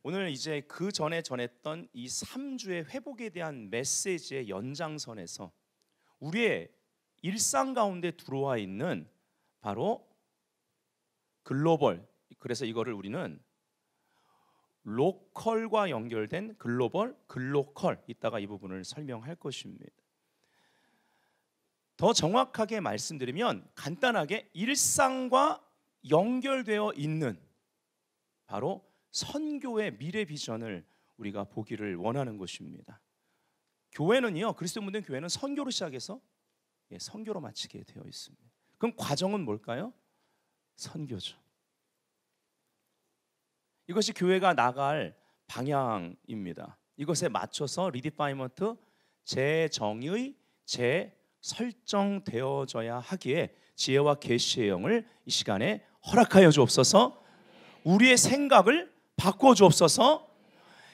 오늘 이제 그 전에 전했던 이 3주의 회복에 대한 메시지의 연장선에서 우리의 일상 가운데 들어와 있는 바로 글로벌, 그래서 이거를 우리는 로컬과 연결된 글로벌, 글로컬, 이따가 이 부분을 설명할 것입니다. 더 정확하게 말씀드리면 간단하게 일상과 연결되어 있는 바로 선교의 미래 비전을 우리가 보기를 원하는 것입니다. 교회는요, 그리스도 묻는 교회는 선교로 시작해서 선교로 마치게 되어 있습니다. 그럼 과정은 뭘까요? 선교죠. 이것이 교회가 나갈 방향입니다. 이것에 맞춰서 리디파이먼트 재정의 재설정되어져야 하기에 지혜와 계시의 영을 이 시간에 허락하여 주옵소서. 우리의 생각을 바꿔 주옵소서.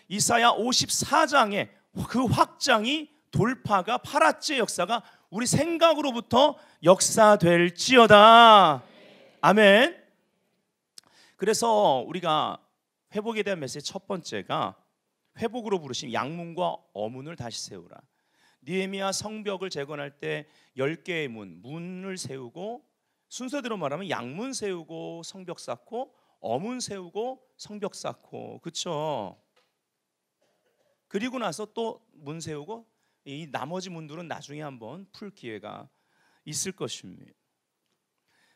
이사야 54장의 그 확장이 돌파가 파라치의 역사가 우리 생각으로부터 역사될지어다. 아멘. 그래서 우리가 회복에 대한 메시지 첫 번째가 회복으로 부르신 양문과 어문을 다시 세우라. 느헤미야 성벽을 재건할 때 10개의 문을 세우고, 순서대로 말하면 양문 세우고 성벽 쌓고, 어문 세우고 성벽 쌓고, 그렇죠? 그리고 나서 또 문 세우고, 이 나머지 문들은 나중에 한번 풀 기회가 있을 것입니다.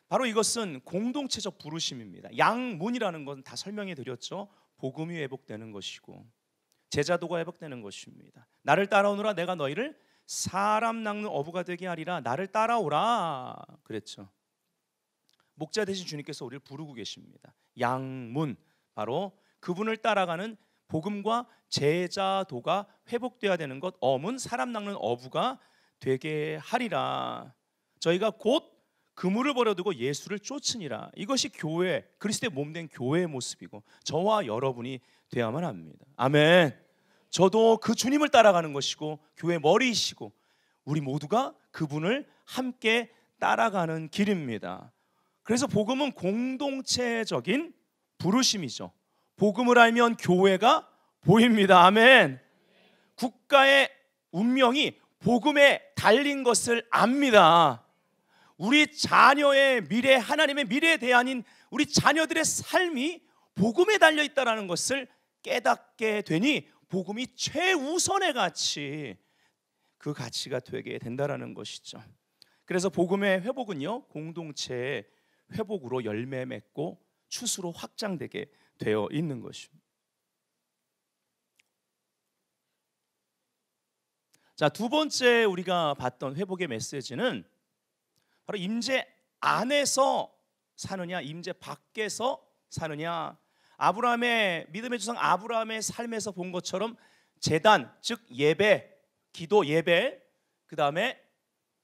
바로 이것은 공동체적 부르심입니다. 양문이라는 건 다 설명해 드렸죠. 복음이 회복되는 것이고 제자도가 회복되는 것입니다. 나를 따라오너라, 내가 너희를 사람 낚는 어부가 되게 하리라. 나를 따라오라 그랬죠. 목자 되신 주님께서 우리를 부르고 계십니다. 양문, 바로 그분을 따라가는 복음과 제자도가 회복되어야 되는 것. 어문, 사람 낚는 어부가 되게 하리라. 저희가 곧 그물을 버려두고 예수를 쫓으니라. 이것이 교회, 그리스도의 몸된 교회의 모습이고 저와 여러분이 되어야만 합니다. 아멘. 저도 그 주님을 따라가는 것이고 교회 머리이시고 우리 모두가 그분을 함께 따라가는 길입니다. 그래서 복음은 공동체적인 부르심이죠. 복음을 알면 교회가 보입니다. 아멘. 국가의 운명이 복음에 달린 것을 압니다. 우리 자녀의 미래, 하나님의 미래에 대한인 우리 자녀들의 삶이 복음에 달려 있다는 것을 깨닫게 되니 복음이 최우선의 가치, 그 가치가 되게 된다는 것이죠. 그래서 복음의 회복은요, 공동체의 회복으로 열매 맺고 추수로 확장되게 되어 있는 것입니다. 자, 두 번째 우리가 봤던 회복의 메시지는 바로 임재 안에서 사느냐, 임재 밖에서 사느냐. 아브라함의 믿음의 조상 아브라함의 삶에서 본 것처럼 제단, 즉 예배, 기도 예배, 그 다음에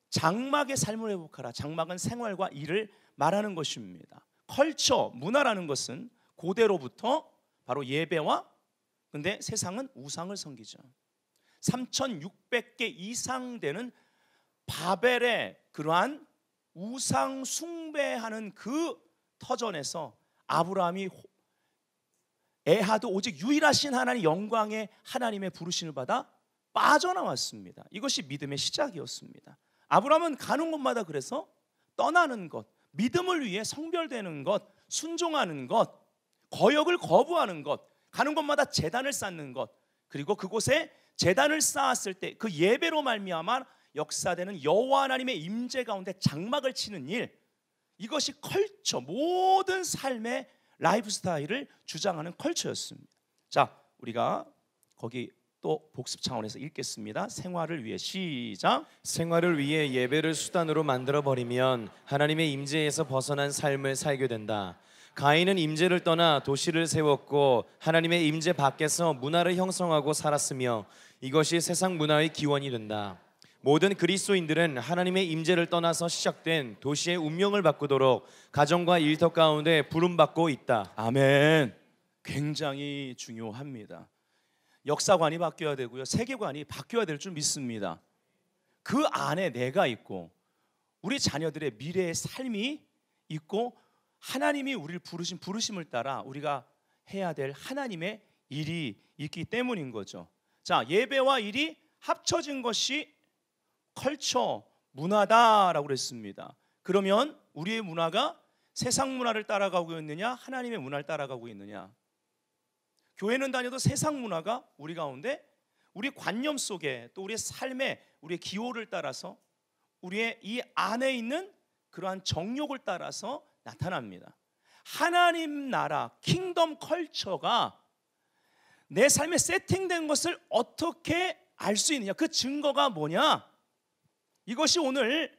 장막의 삶을 회복하라. 장막은 생활과 일을 말하는 것입니다. 컬처, 문화라는 것은 고대로부터 바로 예배와, 근데 세상은 우상을 섬기죠. 3600개 이상 되는 바벨의 그러한 우상 숭배하는 그 터전에서 아브라함이 애하도 오직 유일하신 하나님, 영광의 하나님의 부르심을 받아 빠져나왔습니다. 이것이 믿음의 시작이었습니다. 아브라함은 가는 곳마다 그래서 떠나는 것, 믿음을 위해 성별되는 것, 순종하는 것, 거역을 거부하는 것, 가는 곳마다 제단을 쌓는 것, 그리고 그곳에 제단을 쌓았을 때 그 예배로 말미암아 역사되는 여호와 하나님의 임재 가운데 장막을 치는 일, 이것이 컬처, 모든 삶의 라이프 스타일을 주장하는 컬처였습니다. 자, 우리가 거기 또 복습 차원에서 읽겠습니다. 생활을 위해, 시작. 생활을 위해 예배를 수단으로 만들어버리면 하나님의 임재에서 벗어난 삶을 살게 된다. 가인은 임재를 떠나 도시를 세웠고 하나님의 임재 밖에서 문화를 형성하고 살았으며 이것이 세상 문화의 기원이 된다. 모든 그리스도인들은 하나님의 임재를 떠나서 시작된 도시의 운명을 바꾸도록 가정과 일터 가운데 부름받고 있다. 아멘. 굉장히 중요합니다. 역사관이 바뀌어야 되고요, 세계관이 바뀌어야 될 줄 믿습니다. 그 안에 내가 있고 우리 자녀들의 미래의 삶이 있고 하나님이 우리를 부르신 부르심을 따라 우리가 해야 될 하나님의 일이 있기 때문인 거죠. 자, 예배와 일이 합쳐진 것이 컬처, 문화다라고 그랬습니다. 그러면 우리의 문화가 세상 문화를 따라가고 있느냐, 하나님의 문화를 따라가고 있느냐? 교회는 다녀도 세상 문화가 우리 가운데, 우리 관념 속에, 또 우리의 삶에, 우리의 기호를 따라서, 우리의 이 안에 있는 그러한 정욕을 따라서 나타납니다. 하나님 나라, 킹덤 컬처가 내 삶에 세팅된 것을 어떻게 알 수 있느냐? 그 증거가 뭐냐? 이것이 오늘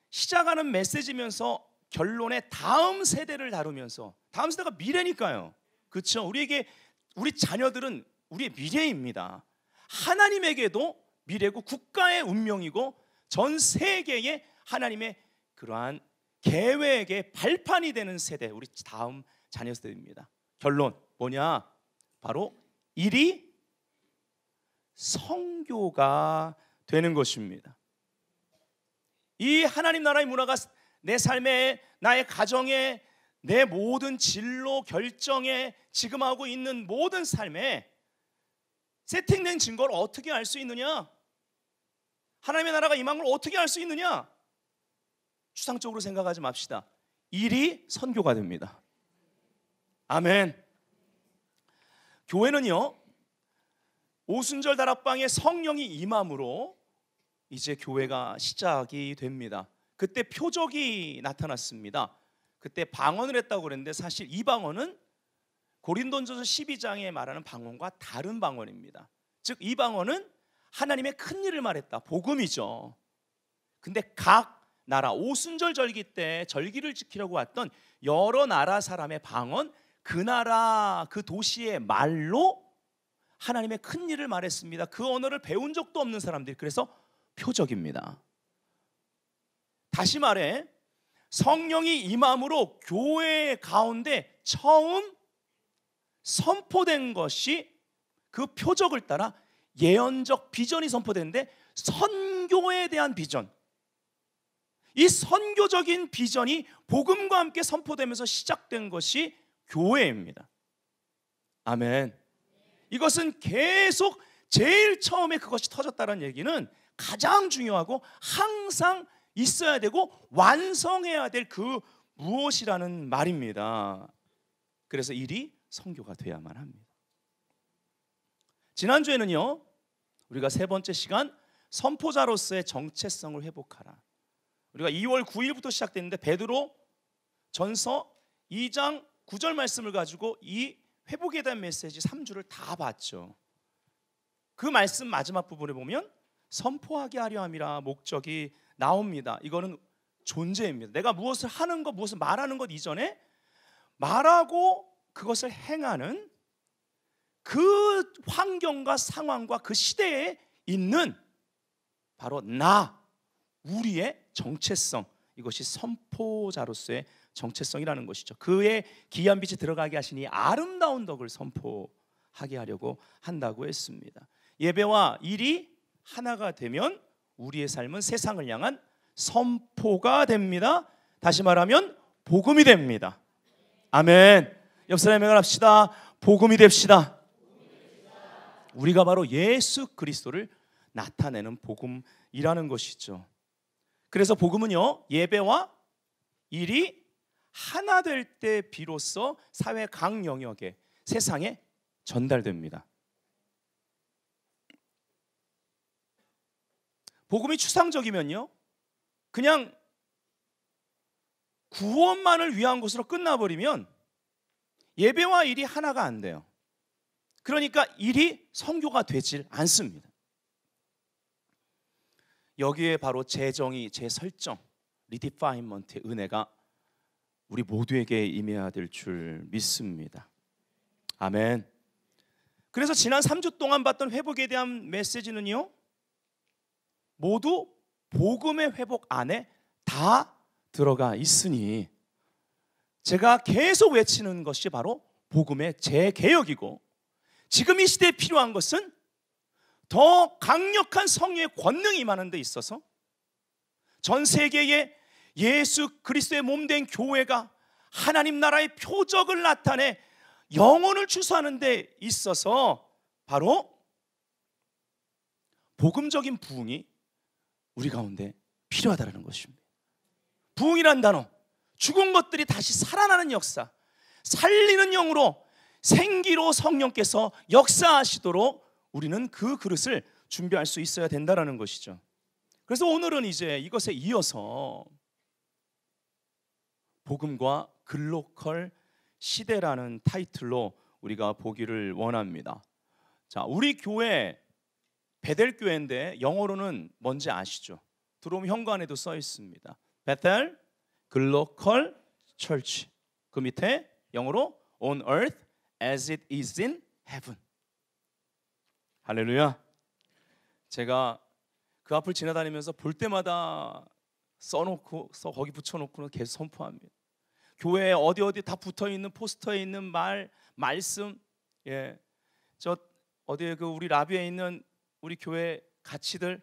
시작하는 메시지면서 결론의 다음 세대를 다루면서, 다음 세대가 미래니까요. 그렇죠? 우리 자녀들은 우리의 미래입니다. 하나님에게도 미래고 국가의 운명이고 전 세계의 하나님의 그러한 계획의 발판이 되는 세대, 우리 다음 자녀 세대입니다. 결론 뭐냐? 바로 일이 성교가 되는 것입니다. 이 하나님 나라의 문화가 내 삶에, 나의 가정에, 내 모든 진로 결정에, 지금 하고 있는 모든 삶에 세팅된 증거를 어떻게 알 수 있느냐? 하나님의 나라가 임한 걸 어떻게 알 수 있느냐? 추상적으로 생각하지 맙시다. 일이 선교가 됩니다. 아멘. 교회는요, 오순절 다락방에 성령이 임함으로 이제 교회가 시작이 됩니다. 그때 표적이 나타났습니다. 그때 방언을 했다고 그랬는데 사실 이 방언은 고린도전서 12장에 말하는 방언과 다른 방언입니다. 즉 이 방언은 하나님의 큰 일을 말했다, 복음이죠. 근데 각 나라, 오순절 절기 때 절기를 지키려고 왔던 여러 나라 사람의 방언, 그 나라 그 도시의 말로 하나님의 큰 일을 말했습니다. 그 언어를 배운 적도 없는 사람들이, 그래서 표적입니다. 다시 말해 성령이 임함으로 교회 가운데 처음 선포된 것이 그 표적을 따라 예언적 비전이 선포되는데, 선교에 대한 비전, 이 선교적인 비전이 복음과 함께 선포되면서 시작된 것이 교회입니다. 아멘. 이것은 계속 제일 처음에 그것이 터졌다는 얘기는 가장 중요하고 항상 있어야 되고 완성해야 될 그 무엇이라는 말입니다. 그래서 일이 선교가 돼야만 합니다. 지난주에는요, 우리가 세 번째 시간 선포자로서의 정체성을 회복하라, 우리가 2월 9일부터 시작됐는데 베드로 전서 2장 9절 말씀을 가지고 이 회복에 대한 메시지 3주를 다 봤죠. 그 말씀 마지막 부분에 보면 선포하게 하려 함이라 목적이 나옵니다. 이거는 존재입니다. 내가 무엇을 하는 것, 무엇을 말하는 것 이전에 말하고 그것을 행하는 그 환경과 상황과 그 시대에 있는 바로 우리의 정체성, 이것이 선포자로서의 정체성이라는 것이죠. 그의 귀한 빛이 들어가게 하시니 아름다운 덕을 선포하게 하려고 한다고 했습니다. 예배와 일이 하나가 되면 우리의 삶은 세상을 향한 선포가 됩니다. 다시 말하면 복음이 됩니다. 아멘. 옆 사람에게 합시다. 복음이 됩시다. 우리가 바로 예수 그리스도를 나타내는 복음이라는 것이죠. 그래서 복음은요, 예배와 일이 하나 될 때 비로소 사회 각 영역에, 세상에 전달됩니다. 복음이 추상적이면요, 그냥 구원만을 위한 것으로 끝나버리면 예배와 일이 하나가 안 돼요. 그러니까 일이 선교가 되질 않습니다. 여기에 바로 재정의, 재설정, 리디파인먼트의 은혜가 우리 모두에게 임해야 될 줄 믿습니다. 아멘. 그래서 지난 3주 동안 봤던 회복에 대한 메시지는요, 모두 복음의 회복 안에 다 들어가 있으니 제가 계속 외치는 것이 바로 복음의 재개혁이고, 지금 이 시대에 필요한 것은 더 강력한 성령의 권능이 임하는 데 있어서 전 세계에 예수 그리스도의 몸된 교회가 하나님 나라의 표적을 나타내 영혼을 추수하는 데 있어서 바로 복음적인 부흥이 우리 가운데 필요하다는 것입니다. 부흥이란 단어, 죽은 것들이 다시 살아나는 역사, 살리는 영으로 생기로 성령께서 역사하시도록 우리는 그 그릇을 준비할 수 있어야 된다는 것이죠. 그래서 오늘은 이제 이것에 이어서 복음과 글로컬 시대라는 타이틀로 우리가 보기를 원합니다. 자, 우리 교회 베델 교회인데 영어로는 뭔지 아시죠? 들어오면 현관에도 써 있습니다. 베델 글로컬 처치. 그 밑에 영어로 On earth as it is in heaven. 할렐루야. 제가 그 앞을 지나다니면서 볼 때마다 써놓고 거기 붙여놓고 계속 선포합니다. 교회에 어디 다 붙어있는 포스터에 있는 말씀, 예, 저 어디에 그 우리 라비에 있는 우리 교회 가치들,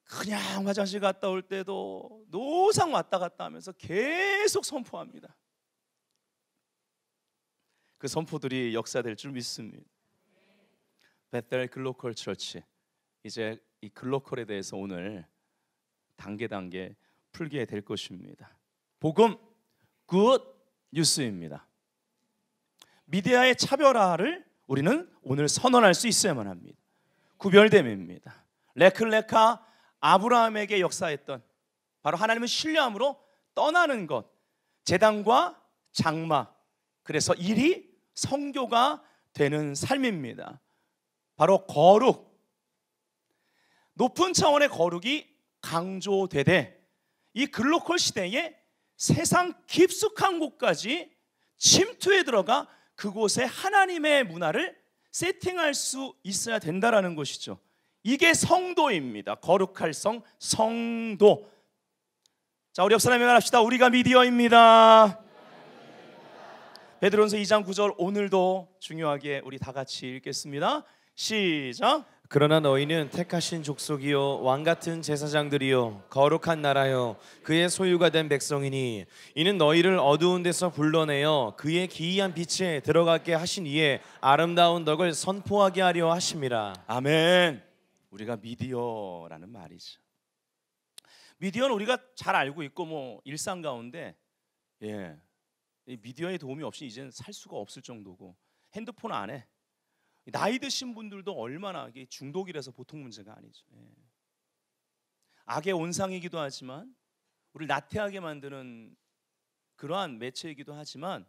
그냥 화장실 갔다 올 때도 노상 왔다 갔다 하면서 계속 선포합니다. 그 선포들이 역사될 줄 믿습니다. 베델 글로컬 처치, 이제 이 글로컬에 대해서 오늘 단계 풀게 될 것입니다. 복음 굿 뉴스입니다. 미디어의 차별화를 우리는 오늘 선언할 수 있어야만 합니다. 구별됨입니다. 레클레카 아브라함에게 역사했던 바로 하나님을 신뢰함으로 떠나는 것, 제단과 장막, 그래서 일이 성교가 되는 삶입니다. 바로 거룩, 높은 차원의 거룩이 강조되되 이 글로컬 시대에 세상 깊숙한 곳까지 침투해 들어가 그곳에 하나님의 문화를 세팅할 수 있어야 된다라는 것이죠. 이게 성도입니다. 거룩할 성도. 자, 우리 옆 사람이 말합시다. 우리가 미디어입니다. 베드로전서 2장 9절 오늘도 중요하게 우리 다 같이 읽겠습니다. 시작. 그러나 너희는 택하신 족속이요 왕 같은 제사장들이요 거룩한 나라요 그의 소유가 된 백성이니 이는 너희를 어두운 데서 불러내어 그의 기이한 빛에 들어가게 하신 이의 아름다운 덕을 선포하게 하려 하심이라. 아멘. 우리가 미디어라는 말이죠. 미디어는 우리가 잘 알고 있고 뭐 일상 가운데 이 미디어의 도움이 없이 이제는 살 수가 없을 정도고, 핸드폰 안에 나이 드신 분들도 얼마나 이게 중독이라서 보통 문제가 아니죠. 악의 온상이기도 하지만 우리를 나태하게 만드는 그러한 매체이기도 하지만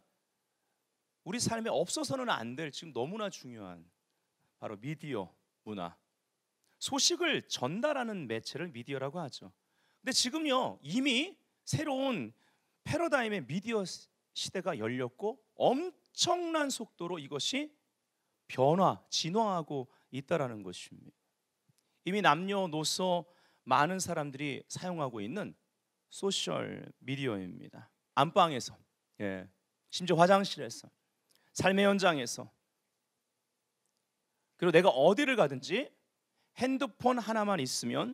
우리 삶에 없어서는 안 될 지금 너무나 중요한 바로 미디어 문화, 소식을 전달하는 매체를 미디어라고 하죠. 근데 지금요 이미 새로운 패러다임의 미디어 시대가 열렸고 엄청난 속도로 이것이 진화하고 있다라는 것입니다. 이미 남녀노소 많은 사람들이 사용하고 있는 소셜 미디어입니다. 안방에서, 심지어 화장실에서, 삶의 현장에서, 그리고 내가 어디를 가든지 핸드폰 하나만 있으면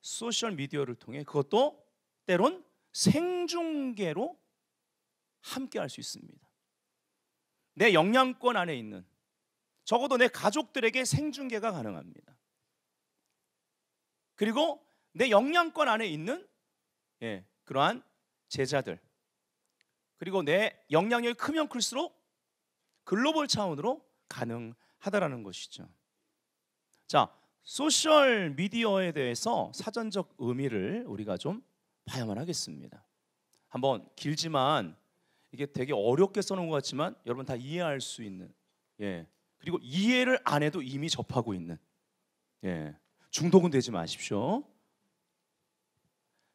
소셜 미디어를 통해, 그것도 때론 생중계로 함께 할 수 있습니다. 내 영향권 안에 있는, 적어도 내 가족들에게 생중계가 가능합니다. 그리고 내 영향권 안에 있는 그러한 제자들, 그리고 내 영향력이 크면 클수록 글로벌 차원으로 가능하다라는 것이죠. 자, 소셜 미디어에 대해서 사전적 의미를 우리가 좀 봐야만 하겠습니다. 한번 길지만 이게 되게 어렵게 써놓은 것 같지만 여러분 다 이해할 수 있는, 그리고 이해를 안 해도 이미 접하고 있는, 중독은 되지 마십시오.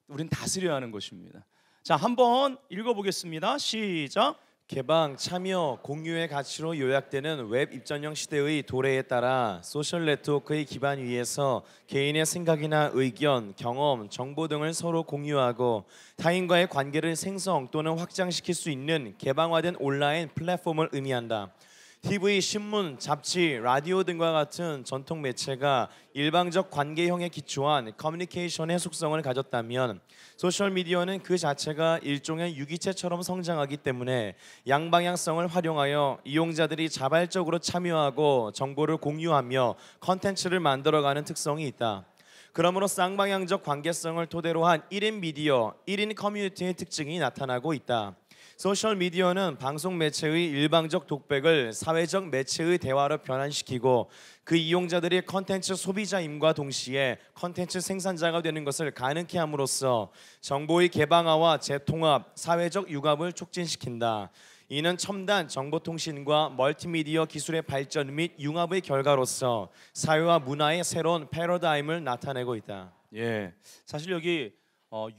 우린 다스려야 하는 것입니다. 자, 한번 읽어보겠습니다. 시작. 개방, 참여, 공유의 가치로 요약되는 웹 입전형 시대의 도래에 따라 소셜 네트워크의 기반 위에서 개인의 생각이나 의견, 경험, 정보 등을 서로 공유하고 타인과의 관계를 생성 또는 확장시킬 수 있는 개방화된 온라인 플랫폼을 의미한다. TV, 신문, 잡지, 라디오 등과 같은 전통 매체가 일방적 관계형에 기초한 커뮤니케이션의 속성을 가졌다면 소셜미디어는 그 자체가 일종의 유기체처럼 성장하기 때문에 양방향성을 활용하여 이용자들이 자발적으로 참여하고 정보를 공유하며 컨텐츠를 만들어가는 특성이 있다. 그러므로 쌍방향적 관계성을 토대로 한 1인 미디어, 1인 커뮤니티의 특징이 나타나고 있다. 소셜미디어는 방송 매체의 일방적 독백을 사회적 매체의 대화로 변환시키고 그 이용자들이 컨텐츠 소비자임과 동시에 컨텐츠 생산자가 되는 것을 가능케 함으로써 정보의 개방화와 재통합, 사회적 융합을 촉진시킨다. 이는 첨단 정보통신과 멀티미디어 기술의 발전 및 융합의 결과로서 사회와 문화의 새로운 패러다임을 나타내고 있다. 예, 사실 여기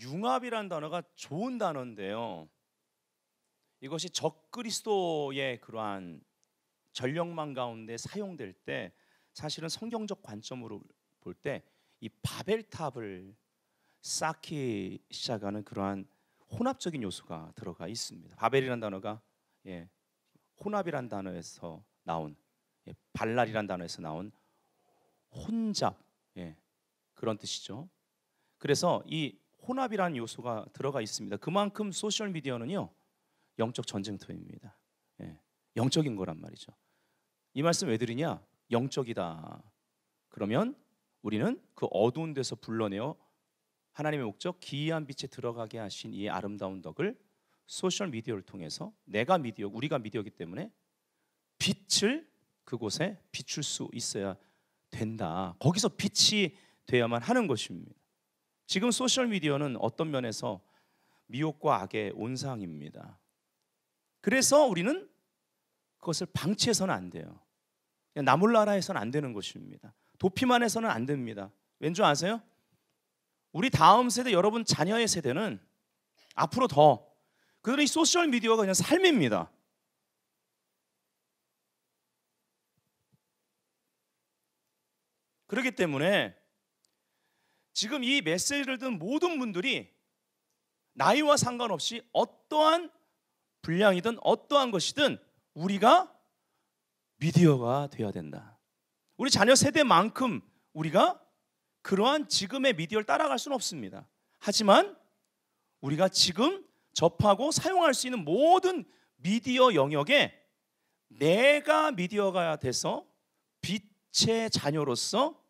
융합이라는 단어가 좋은 단어인데요. 이것이 적그리스도의 그러한 전력망 가운데 사용될 때 사실은 성경적 관점으로 볼 때 이 바벨탑을 쌓기 시작하는 그러한 혼합적인 요소가 들어가 있습니다. 바벨이라는 단어가 혼합이라는 단어에서 나온 발랄이라는 단어에서 나온 혼잡 그런 뜻이죠. 그래서 이 혼합이라는 요소가 들어가 있습니다. 그만큼 소셜 미디어는요 영적 전쟁터입니다. 영적인 거란 말이죠. 이 말씀 왜 드리냐? 영적이다. 그러면 우리는 그 어두운 데서 불러내어 하나님의 목적 기이한 빛에 들어가게 하신 이 아름다운 덕을 소셜 미디어를 통해서 내가 미디어, 우리가 미디어이기 때문에 빛을 그곳에 비출 수 있어야 된다. 거기서 빛이 돼야만 하는 것입니다. 지금 소셜 미디어는 어떤 면에서 미혹과 악의 온상입니다. 그래서 우리는 그것을 방치해서는 안 돼요. 그냥 나몰라라 해서는 안 되는 것입니다. 도피만 해서는 안 됩니다. 왠지 아세요? 우리 다음 세대, 여러분 자녀의 세대는 앞으로 더 그들의 소셜 미디어가 그냥 삶입니다. 그렇기 때문에 지금 이 메시지를 듣는 모든 분들이 나이와 상관없이 어떠한 분량이든 어떠한 것이든 우리가 미디어가 되어야 된다. 우리 자녀 세대만큼 우리가 그러한 지금의 미디어를 따라갈 수는 없습니다. 하지만 우리가 지금 접하고 사용할 수 있는 모든 미디어 영역에 내가 미디어가 돼서 빛의 자녀로서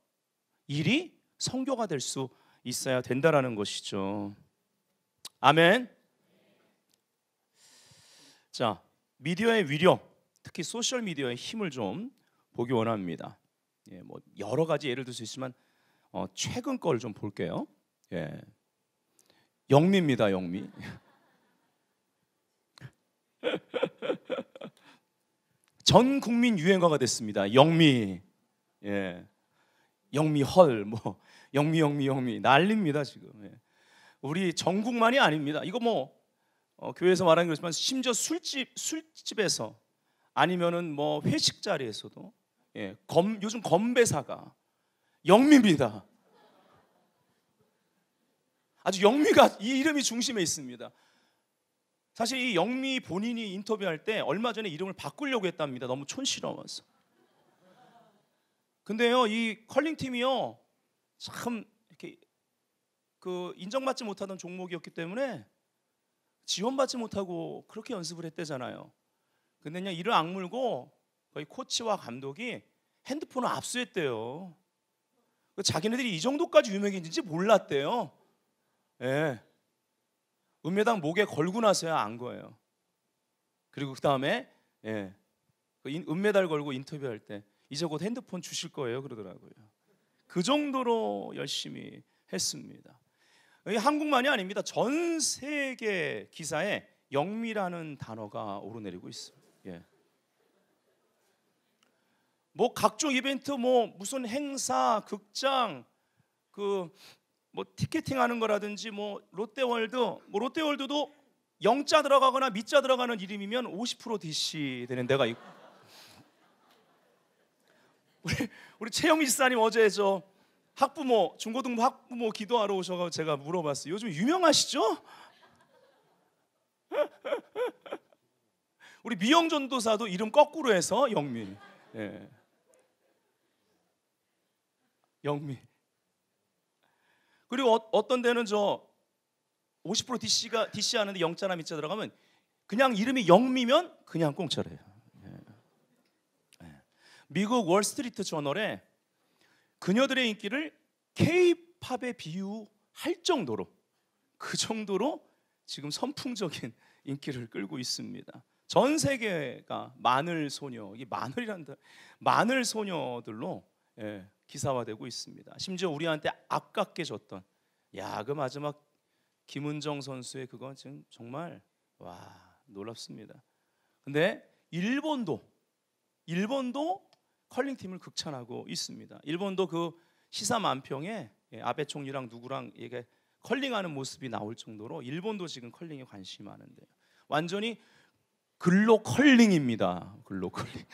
일이 성교가 될 수 있어야 된다라는 것이죠. 아멘. 자, 미디어의 위력, 특히 소셜 미디어의 힘을 좀 보기 원합니다. 뭐 여러 가지 예를 들 수 있지만 최근 걸 좀 볼게요. 영미입니다, 영미. 전 국민 유행어가 됐습니다. 영미. 영미 헐, 뭐 영미 난립니다 지금. 우리 전국만이 아닙니다. 이거 뭐 교회에서 말하는 거지만 심지어 술집에서 아니면은 뭐 회식 자리에서도 요즘 건배사가 영미입니다. 아주 영미가 이 이름이 중심에 있습니다. 사실 이 영미 본인이 인터뷰할 때 얼마 전에 이름을 바꾸려고 했답니다. 너무 촌스러워서. 근데요, 이 컬링 팀이요 참 이렇게 그 인정받지 못하던 종목이었기 때문에 지원받지 못하고 그렇게 연습을 했대잖아요. 근데 그냥 이를 악물고 거의 코치와 감독이 핸드폰을 압수했대요. 자기네들이 이 정도까지 유명해진지 몰랐대요. 은메달 목에 걸고 나서야 안 거예요. 그리고 그 다음에 은메달 걸고 인터뷰할 때 이제 곧 핸드폰 주실 거예요 그러더라고요. 그 정도로 열심히 했습니다. 한국만이 아닙니다. 전 세계 기사에 영미라는 단어가 오르내리고 있어요. 뭐 각종 이벤트, 뭐 무슨 행사, 극장, 그 뭐 티켓팅하는 거라든지 뭐 롯데월드도 영자 들어가거나 미자 들어가는 이름이면 50% DC 되는 데가 있고. 우리 최영미 집사님 어제 저 학부모, 중고등부 학부모 기도하러 오셔서 제가 물어봤어요. 요즘 유명하시죠? 우리 미영전도사도 이름 거꾸로 해서 영미. 예. 영미. 그리고 어떤 데는 저 50% DC 하는데 영자나 미자 들어가면 그냥 이름이 영미면 그냥 공짜래요. 예. 예. 미국 월스트리트 저널에 그녀들의 인기를 K-팝에 비유할 정도로, 그 정도로 지금 선풍적인 인기를 끌고 있습니다. 전 세계가 마늘 소녀, 이 마늘이란다, 마늘 소녀들로 기사화되고 있습니다. 심지어 우리한테 아깝게 줬던, 야, 그 마지막 김은정 선수의 그건 지금 정말 와, 놀랍습니다. 근데 일본도 컬링 팀을 극찬하고 있습니다. 일본도 그 시사 만평에 아베 총리랑 누구랑 이게 컬링하는 모습이 나올 정도로 일본도 지금 컬링에 관심이 많은데요. 완전히 글로 컬링입니다. 글로 컬링.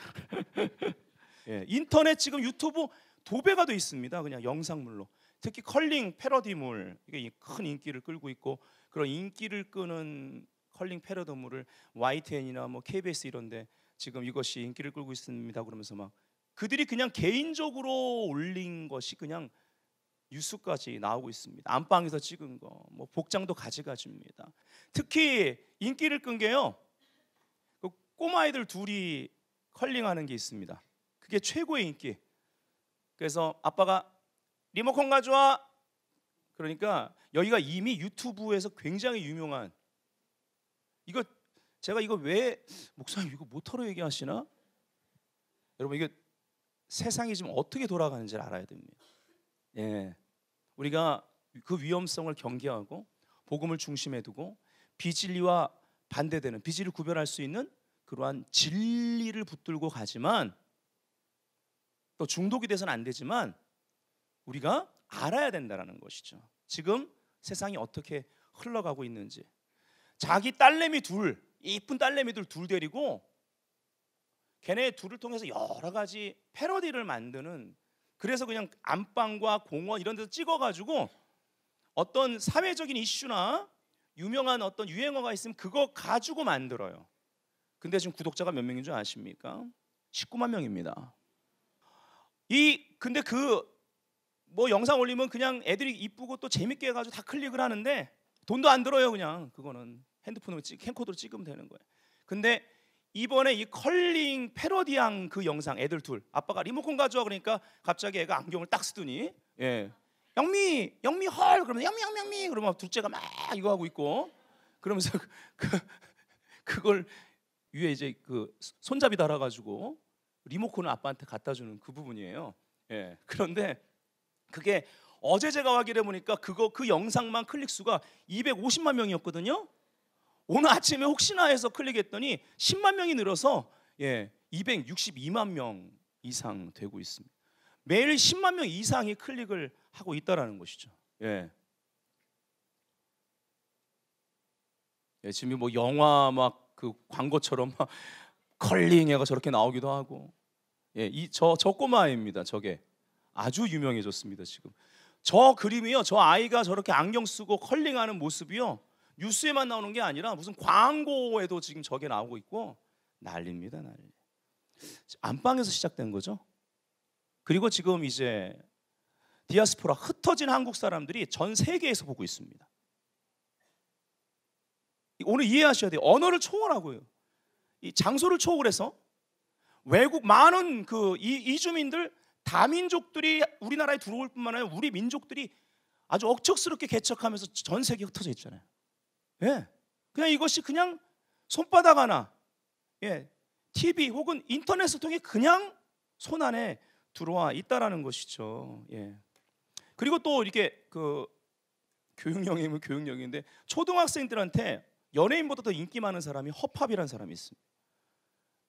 예, 인터넷 지금 유튜브 도배가 돼 있습니다. 그냥 영상물로. 특히 컬링 패러디물, 이게 큰 인기를 끌고 있고, 그런 인기를 끄는 컬링 패러디물을 YTN이나 뭐 KBS 이런데 지금 이것이 인기를 끌고 있습니다. 그러면서 막 그들이 그냥 개인적으로 올린 것이 그냥 뉴스까지 나오고 있습니다. 안방에서 찍은 거, 뭐 복장도 가지가지입니다. 특히 인기를 끈 게요, 그 꼬마아이들 둘이 컬링하는 게 있습니다. 그게 최고의 인기. 그래서 아빠가 리모컨 가져와. 그러니까 여기가 이미 유튜브에서 굉장히 유명한, 이거 제가 이거 왜 목사님 이거 모터로 얘기하시나? 여러분, 이게 세상이 지금 어떻게 돌아가는지를 알아야 됩니다. 예, 우리가 그 위험성을 경계하고 복음을 중심에 두고 비진리와 반대되는, 비진리를 구별할 수 있는 그러한 진리를 붙들고 가지만, 또 중독이 돼서는 안 되지만 우리가 알아야 된다는 것이죠. 지금 세상이 어떻게 흘러가고 있는지. 자기 딸내미 둘, 이쁜 딸내미들 둘 데리고 걔네 둘을 통해서 여러 가지 패러디를 만드는, 그래서 그냥 안방과 공원 이런 데서 찍어가지고 어떤 사회적인 이슈나 유명한 어떤 유행어가 있으면 그거 가지고 만들어요. 근데 지금 구독자가 몇 명인 줄 아십니까? 19만 명입니다. 근데 그 뭐 영상 올리면 그냥 애들이 이쁘고 또 재밌게 해가지고 다 클릭을 하는데 돈도 안 들어요. 그냥 그거는 핸드폰으로 캠코더로 찍으면 되는 거예요. 근데 이번에 이 컬링 패러디한 그 영상, 애들 둘, 아빠가 리모컨 가져와 그러니까 갑자기 애가 안경을 딱 쓰더니, 예, 영미 헐, 그러면 영미 그러면 둘째가 막 이거 하고 있고, 그러면서 그걸 위에 이제 그 손잡이 달아가지고 리모컨을 아빠한테 갖다 주는 그 부분이에요. 예, 그런데 그게 어제 제가 확인해 보니까 그 영상만 클릭 수가 250만 명이었거든요. 오늘 아침에 혹시나 해서 클릭했더니 10만 명이 늘어서 262만 명 이상 되고 있습니다. 매일 10만 명 이상이 클릭을 하고 있다라는 것이죠. 예. 지금 뭐 영화 막 그 광고처럼 막 컬링해가 저렇게 나오기도 하고. 예, 저 꼬마입니다. 저게 아주 유명해졌습니다. 지금 저 그림이요, 저 아이가 저렇게 안경 쓰고 컬링하는 모습이요, 뉴스에만 나오는 게 아니라 무슨 광고에도 지금 저게 나오고 있고 난리입니다. 난리. 안방에서 시작된 거죠. 그리고 지금 이제 디아스포라, 흩어진 한국 사람들이 전 세계에서 보고 있습니다. 오늘 이해하셔야 돼요. 언어를 초월하고요, 이 장소를 초월해서 외국 많은 그 이주민들, 다민족들이 우리나라에 들어올 뿐만 아니라 우리 민족들이 아주 억척스럽게 개척하면서 전 세계에 흩어져 있잖아요. 예, 그냥 이것이 그냥 손바닥 하나, TV 혹은 인터넷을 통해 그냥 손 안에 들어와 있다라는 것이죠. 예. 그리고 또 이렇게 그 교육령이면 교육령인데 초등학생들한테 연예인보다 더 인기 많은 사람이 허팝이라는 사람이 있습니다.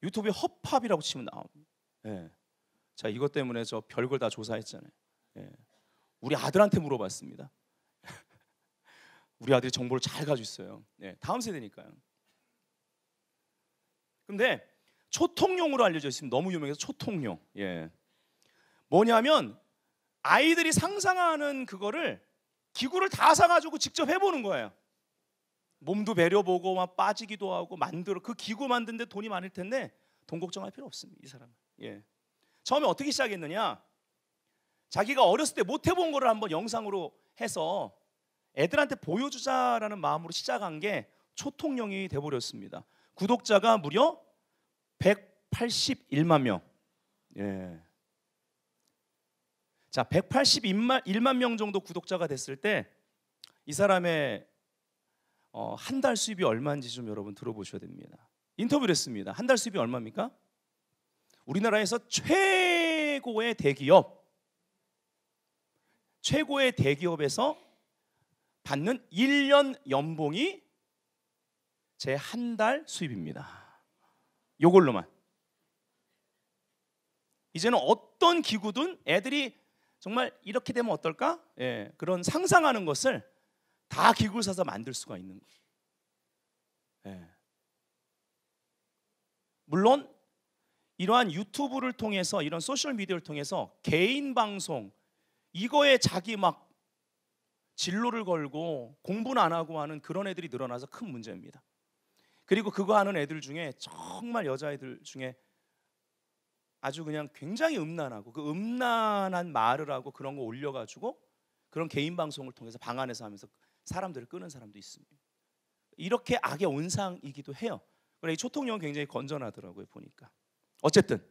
유튜브에 허팝이라고 치면 나옵니다. 예. 자, 이것 때문에 저 별걸 다 조사했잖아요. 예. 우리 아들한테 물어봤습니다. 우리 아들이 정보를 잘 가지고 있어요. 예. 다음 세대니까요. 근데 초통용으로 알려져 있습니다. 너무 유명해서 초통용. 예. 뭐냐면 아이들이 상상하는 그거를 기구를 다 사가지고 직접 해보는 거예요. 몸도 배려보고 막 빠지기도 하고 그 기구 만드는데 돈이 많을 텐데 돈 걱정할 필요 없습니다. 이 사람은. 예. 처음에 어떻게 시작했느냐? 자기가 어렸을 때 못 해본 거를 한번 영상으로 해서 애들한테 보여주자라는 마음으로 시작한 게 초통령이 돼버렸습니다. 구독자가 무려 181만 명. 예. 자, 181만 명 정도 구독자가 됐을 때 이 사람의 한 달 수입이 얼마인지 좀 여러분 들어보셔야 됩니다. 인터뷰를 했습니다. 한 달 수입이 얼마입니까? 우리나라에서 최고의 대기업에서 받는 1년 연봉이 제 한 달 수입입니다. 요걸로만. 이제는 어떤 기구든 애들이 정말 이렇게 되면 어떨까? 예, 그런 상상하는 것을 다 기구를 사서 만들 수가 있는 거예요. 예. 물론 이러한 유튜브를 통해서, 이런 소셜 미디어를 통해서 개인 방송 이거에 자기 막 진로를 걸고 공부는 안 하고 하는 그런 애들이 늘어나서 큰 문제입니다. 그리고 그거 하는 애들 중에 정말 여자애들 중에 아주 그냥 굉장히 음란하고 그 음란한 말을 하고 그런 거 올려가지고 그런 개인 방송을 통해서 방 안에서 하면서 사람들을 끄는 사람도 있습니다. 이렇게 악의 온상이기도 해요. 그러나 이 초통령은 굉장히 건전하더라고요, 보니까. 어쨌든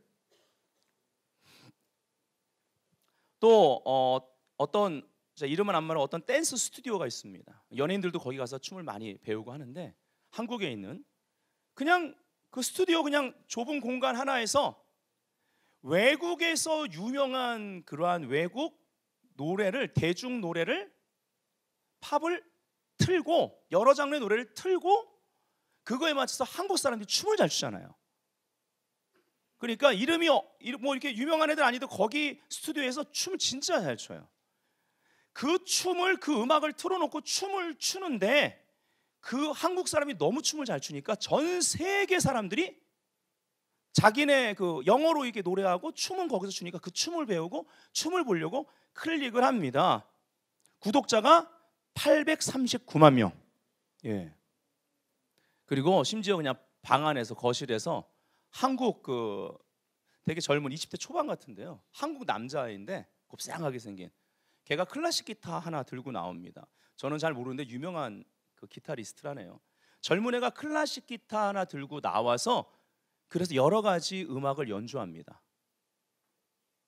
또 어떤, 이름은 안 말하는 어떤 댄스 스튜디오가 있습니다. 연예인들도 거기 가서 춤을 많이 배우고 하는데, 한국에 있는 그냥 그 스튜디오 그냥 좁은 공간 하나에서 외국에서 유명한 그러한 외국 노래를, 대중 노래를, 팝을 틀고 여러 장르의 노래를 틀고 그거에 맞춰서 한국 사람들이 춤을 잘 추잖아요. 그러니까 이름이 뭐 이렇게 유명한 애들 아니도 거기 스튜디오에서 춤을 진짜 잘 춰요. 그 춤을, 그 음악을 틀어놓고 춤을 추는데 그 한국 사람이 너무 춤을 잘 추니까 전 세계 사람들이 자기네 그 영어로 이렇게 노래하고 춤은 거기서 추니까 그 춤을 배우고 춤을 보려고 클릭을 합니다. 구독자가 839만 명. 예. 그리고 심지어 그냥 방 안에서, 거실에서 한국 그 되게 젊은 20대 초반 같은데요, 한국 남자인데 곱상하게 생긴 걔가 클래식 기타 하나 들고 나옵니다. 저는 잘 모르는데 유명한 그 기타리스트라네요. 젊은 애가 클래식 기타 하나 들고 나와서 그래서 여러 가지 음악을 연주합니다.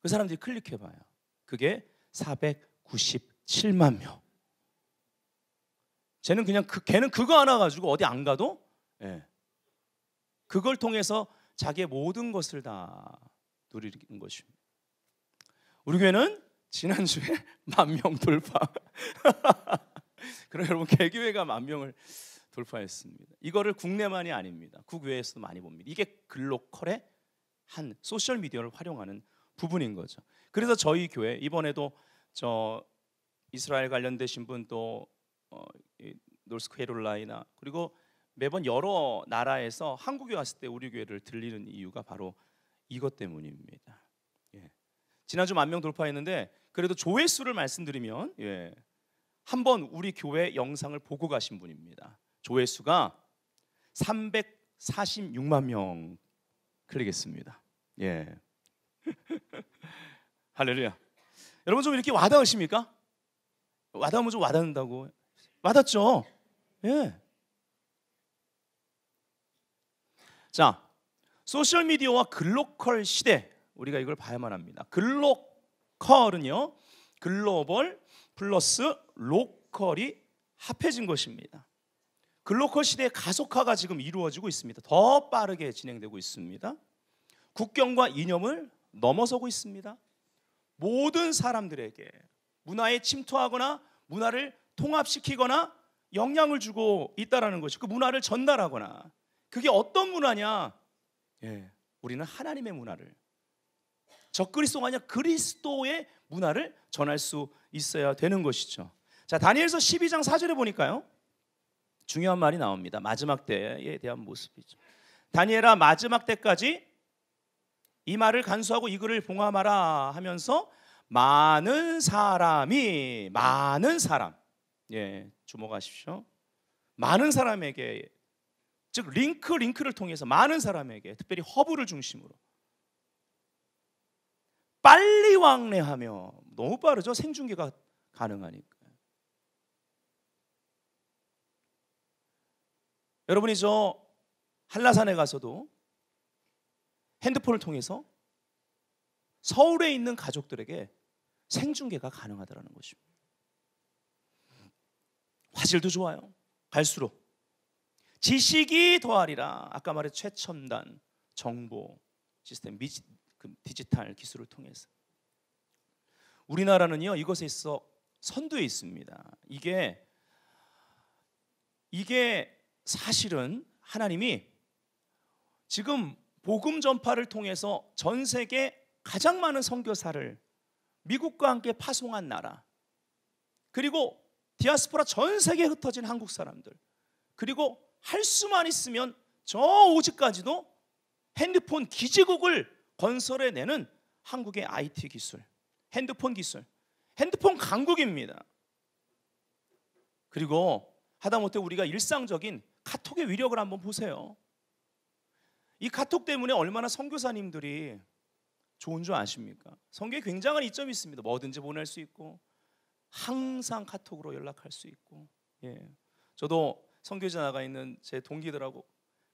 그 사람들이 클릭해봐요. 그게 497만 명. 걔는 그거 하나 가지고 어디 안 가도, 예, 그걸 통해서 자기의 모든 것을 다 누리는 것입니다. 우리 교회는 지난주에 10,000명 돌파. 그럼 여러분, 개교회가 10,000명을 돌파했습니다. 이거를 국내만이 아닙니다. 국외에서도 많이 봅니다. 이게 글로컬의 한 소셜 미디어를 활용하는 부분인 거죠. 그래서 저희 교회 이번에도 이스라엘 관련되신 분, 또 노스캐롤라이나, 그리고 매번 여러 나라에서 한국에 왔을 때 우리 교회를 들리는 이유가 바로 이것 때문입니다. 예. 지난주 10,000명 돌파했는데, 그래도 조회수를 말씀드리면, 예, 한번 우리 교회 영상을 보고 가신 분입니다. 조회수가 346만 명 클릭했습니다. 예. 할렐루야. 여러분 좀 이렇게 와닿으십니까? 와닿으면 좀 와닿는다고. 와닿죠? 예. 자, 소셜 미디어와 글로컬 시대, 우리가 이걸 봐야만 합니다. 글로컬은요, 글로벌 플러스 로컬이 합해진 것입니다. 글로컬 시대의 가속화가 지금 이루어지고 있습니다. 더 빠르게 진행되고 있습니다. 국경과 이념을 넘어서고 있습니다. 모든 사람들에게 문화에 침투하거나 문화를 통합시키거나 영향을 주고 있다라는 것이, 그 문화를 전달하거나, 그게 어떤 문화냐? 예, 우리는 하나님의 문화를, 적그리스도가 아니라 그리스도의 문화를 전할 수 있어야 되는 것이죠. 자, 다니엘서 12장 4절에 보니까요, 중요한 말이 나옵니다. 마지막 때에 대한 모습이죠. 다니엘아, 마지막 때까지 이 말을 간수하고 이 글을 봉함하라 하면서 많은 사람, 예, 주목하십시오. 많은 사람에게, 즉 링크를 통해서 많은 사람에게, 특별히 허브를 중심으로 빨리 왕래하며, 너무 빠르죠? 생중계가 가능하니까. 여러분이 저 한라산에 가서도 핸드폰을 통해서 서울에 있는 가족들에게 생중계가 가능하다는 것입니다. 화질도 좋아요. 갈수록 지식이 더하리라. 아까 말했 최첨단 정보 시스템, 디지털 기술을 통해서 우리나라는요 이것에 있어 선두에 있습니다. 이게 사실은 하나님이 지금 복음 전파를 통해서 전 세계 가장 많은 선교사를 미국과 함께 파송한 나라, 그리고 디아스포라 전 세계에 흩어진 한국 사람들, 그리고 할 수만 있으면 저 오지까지도 핸드폰 기지국을 건설해내는 한국의 IT 기술, 핸드폰 기술, 핸드폰 강국입니다. 그리고 하다못해 우리가 일상적인 카톡의 위력을 한번 보세요. 이 카톡 때문에 얼마나 선교사님들이 좋은 줄 아십니까? 성경에 굉장한 이점이 있습니다. 뭐든지 보낼 수 있고 항상 카톡으로 연락할 수 있고. 저도 선교제 나가 있는 제 동기들하고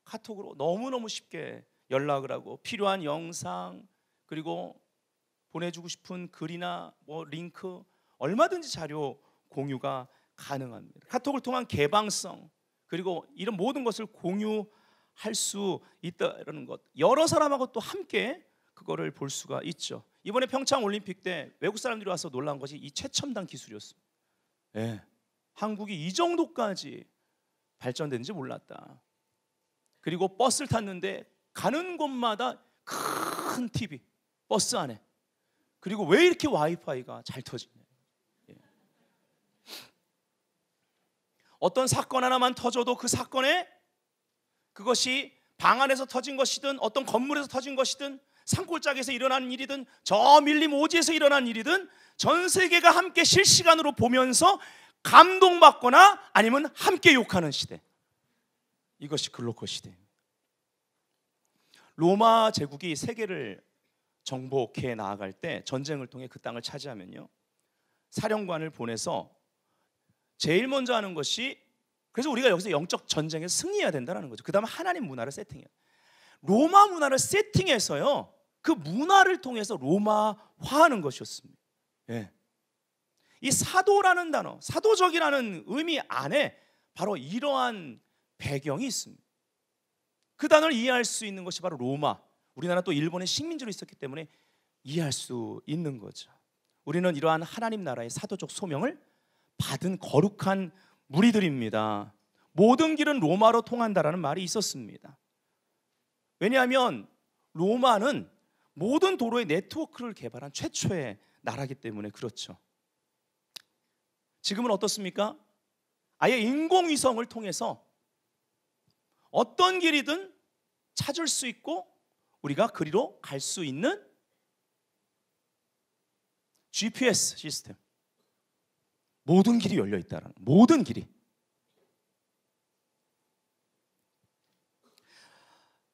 카톡으로 너무너무 쉽게 연락을 하고 필요한 영상, 그리고 보내주고 싶은 글이나 뭐 링크, 얼마든지 자료 공유가 가능합니다. 카톡을 통한 개방성, 그리고 이런 모든 것을 공유할 수 있다는 것, 여러 사람하고 또 함께 그거를 볼 수가 있죠. 이번에 평창 올림픽 때 외국 사람들이 와서 놀란 것이 이 최첨단 기술이었습니다. 한국이 이 정도까지 발전된지 몰랐다. 그리고 버스를 탔는데 가는 곳마다 큰 TV, 버스 안에. 그리고 왜 이렇게 와이파이가 잘 터지냐. 어떤 사건 하나만 터져도 그 사건에, 그것이 방 안에서 터진 것이든 어떤 건물에서 터진 것이든 산골짜기에서 일어난 일이든 저 밀림 오지에서 일어난 일이든 전 세계가 함께 실시간으로 보면서 감동받거나 아니면 함께 욕하는 시대, 이것이 글로컬 시대입니다. 로마 제국이 세계를 정복해 나아갈 때, 전쟁을 통해 그 땅을 차지하면요, 사령관을 보내서 제일 먼저 하는 것이, 그래서 우리가 여기서 영적 전쟁에 승리해야 된다는 거죠. 그 다음에 하나님 문화를 세팅해요. 로마 문화를 세팅해서요, 그 문화를 통해서 로마화하는 것이었습니다. 이 사도라는 단어, 사도적이라는 의미 안에 바로 이러한 배경이 있습니다. 그 단어를 이해할 수 있는 것이 바로 로마, 우리나라 또 일본의 식민지로 있었기 때문에 이해할 수 있는 거죠. 우리는 이러한 하나님 나라의 사도적 소명을 받은 거룩한 무리들입니다. 모든 길은 로마로 통한다라는 말이 있었습니다. 왜냐하면 로마는 모든 도로의 네트워크를 개발한 최초의 나라이기 때문에 그렇죠. 지금은 어떻습니까? 아예 인공위성을 통해서 어떤 길이든 찾을 수 있고 우리가 그리로 갈 수 있는 GPS 시스템, 모든 길이 열려 있다는, 모든 길이.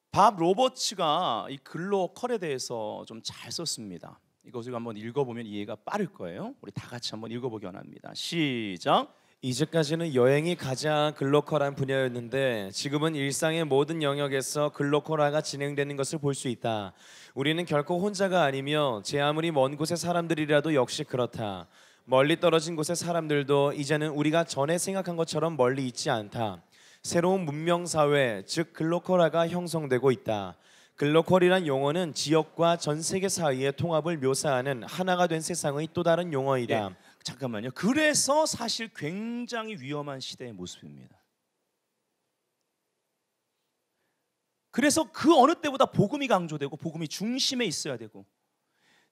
밥 로버츠가 이 글로컬에 대해서 좀 잘 썼습니다. 이것을 한번 읽어보면 이해가 빠를 거예요. 우리 다 같이 한번 읽어보기 원합니다. 시작. 이제까지는 여행이 가장 글로컬한 분야였는데 지금은 일상의 모든 영역에서 글로컬화가 진행되는 것을 볼 수 있다. 우리는 결코 혼자가 아니며 제 아무리 먼 곳의 사람들이라도 역시 그렇다. 멀리 떨어진 곳의 사람들도 이제는 우리가 전에 생각한 것처럼 멀리 있지 않다. 새로운 문명사회, 즉 글로컬화가 형성되고 있다. 글로컬이란 용어는 지역과 전 세계 사이의 통합을 묘사하는 하나가 된 세상의 또 다른 용어이다. 잠깐만요. 그래서 사실 굉장히 위험한 시대의 모습입니다. 그래서 그 어느 때보다 복음이 강조되고 복음이 중심에 있어야 되고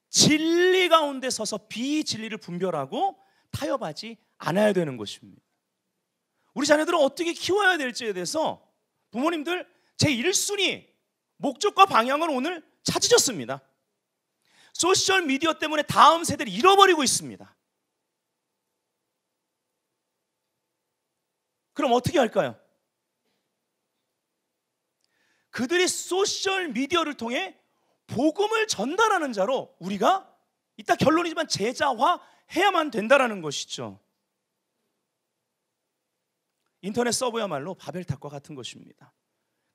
진리 가운데 서서 비진리를 분별하고 타협하지 않아야 되는 것입니다. 우리 자녀들을 어떻게 키워야 될지에 대해서 부모님들 제 1순위 목적과 방향을 오늘 찾으셨습니다. 소셜미디어 때문에 다음 세대를 잃어버리고 있습니다. 그럼 어떻게 할까요? 그들이 소셜 미디어를 통해 복음을 전달하는 자로 우리가 이따 결론이지만 제자화해야만 된다라는 것이죠. 인터넷 서버야말로 바벨탑과 같은 것입니다.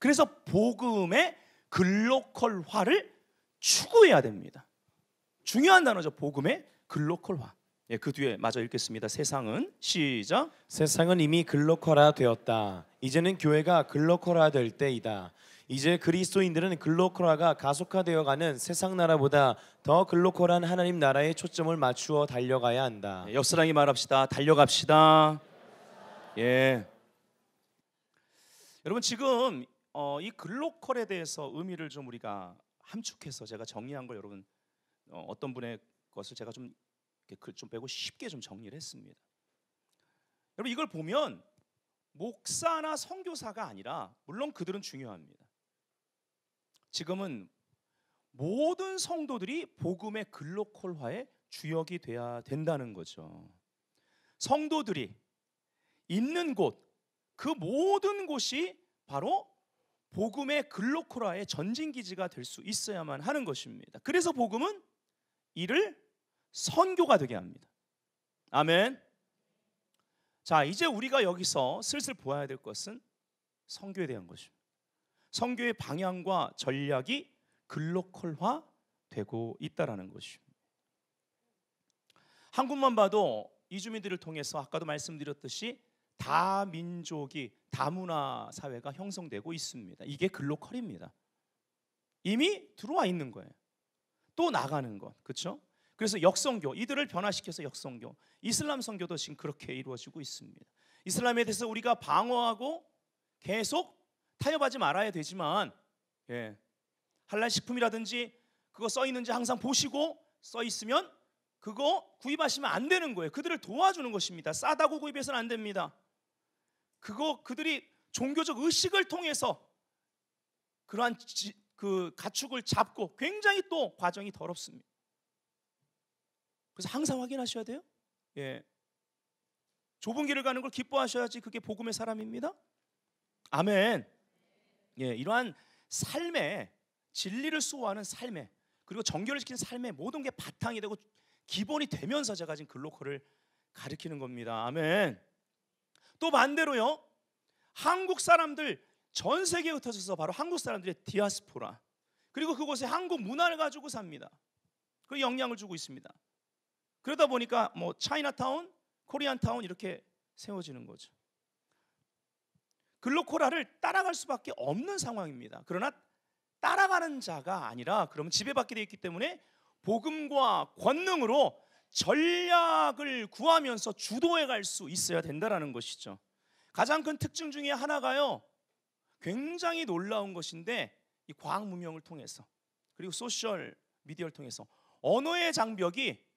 그래서 복음의 글로컬화를 추구해야 됩니다. 중요한 단어죠. 복음의 글로컬화. 예, 그 뒤에 마저 읽겠습니다. 세상은 시작. 세상은 이미 글로컬화 되었다. 이제는 교회가 글로컬화 될 때이다. 이제 그리스도인들은 글로컬화가 가속화되어가는 세상 나라보다 더 글로컬한 하나님 나라에 초점을 맞추어 달려가야 한다. 예, 옆사람이 말합시다. 달려갑시다. 예. 여러분 지금 이 글로컬에 대해서 의미를 좀 우리가 함축해서 제가 정리한 걸 여러분 어떤 분의 것을 제가 좀 글 좀 빼고 쉽게 좀 정리를 했습니다. 여러분 이걸 보면 목사나 선교사가 아니라 물론 그들은 중요합니다. 지금은 모든 성도들이 복음의 글로컬화의 주역이 돼야 된다는 거죠. 성도들이 있는 곳, 그 모든 곳이 바로 복음의 글로컬화의 전진기지가 될 수 있어야만 하는 것입니다. 그래서 복음은 이를 선교가 되게 합니다. 아멘. 자, 이제 우리가 여기서 슬슬 보아야 될 것은 선교에 대한 것입니다. 선교의 방향과 전략이 글로컬화 되고 있다라는 것입니다. 한국만 봐도 이주민들을 통해서 아까도 말씀드렸듯이 다민족이 다문화 사회가 형성되고 있습니다. 이게 글로컬입니다. 이미 들어와 있는 거예요. 또 나가는 것, 그렇죠? 그래서 역선교, 이들을 변화시켜서 역선교, 이슬람 선교도 지금 그렇게 이루어지고 있습니다. 이슬람에 대해서 우리가 방어하고 계속 타협하지 말아야 되지만, 예, 할랄 식품이라든지 그거 써 있는지 항상 보시고 써 있으면 그거 구입하시면 안 되는 거예요. 그들을 도와주는 것입니다. 싸다고 구입해서는 안 됩니다. 그들이 종교적 의식을 통해서 그러한 그 가축을 잡고 굉장히 또 과정이 더럽습니다. 그래서 항상 확인하셔야 돼요. 예, 좁은 길을 가는 걸 기뻐하셔야지 그게 복음의 사람입니다. 아멘. 예, 이러한 삶의 진리를 수호하는 삶의 그리고 정결을 지키는 삶의 모든 게 바탕이 되고 기본이 되면서 제가 지금 글로컬을 가리키는 겁니다. 아멘. 또 반대로요, 한국 사람들 전 세계에 흩어져서 바로 한국 사람들의 디아스포라, 그리고 그곳에 한국 문화를 가지고 삽니다. 그 영향을 주고 있습니다. 그러다 보니까 뭐 차이나타운, 코리안타운 이렇게 세워지는 거죠. 글로컬화를 따라갈 수밖에 없는 상황입니다. 그러나 따라가는 자가 아니라 그러면 지배받게 되어 있기 때문에 복음과 권능으로 전략을 구하면서 주도해 갈 수 있어야 된다는 것이죠. 가장 큰 특징 중에 하나가요, 굉장히 놀라운 것인데 이 과학 문명을 통해서 그리고 소셜 미디어를 통해서 언어의 장벽이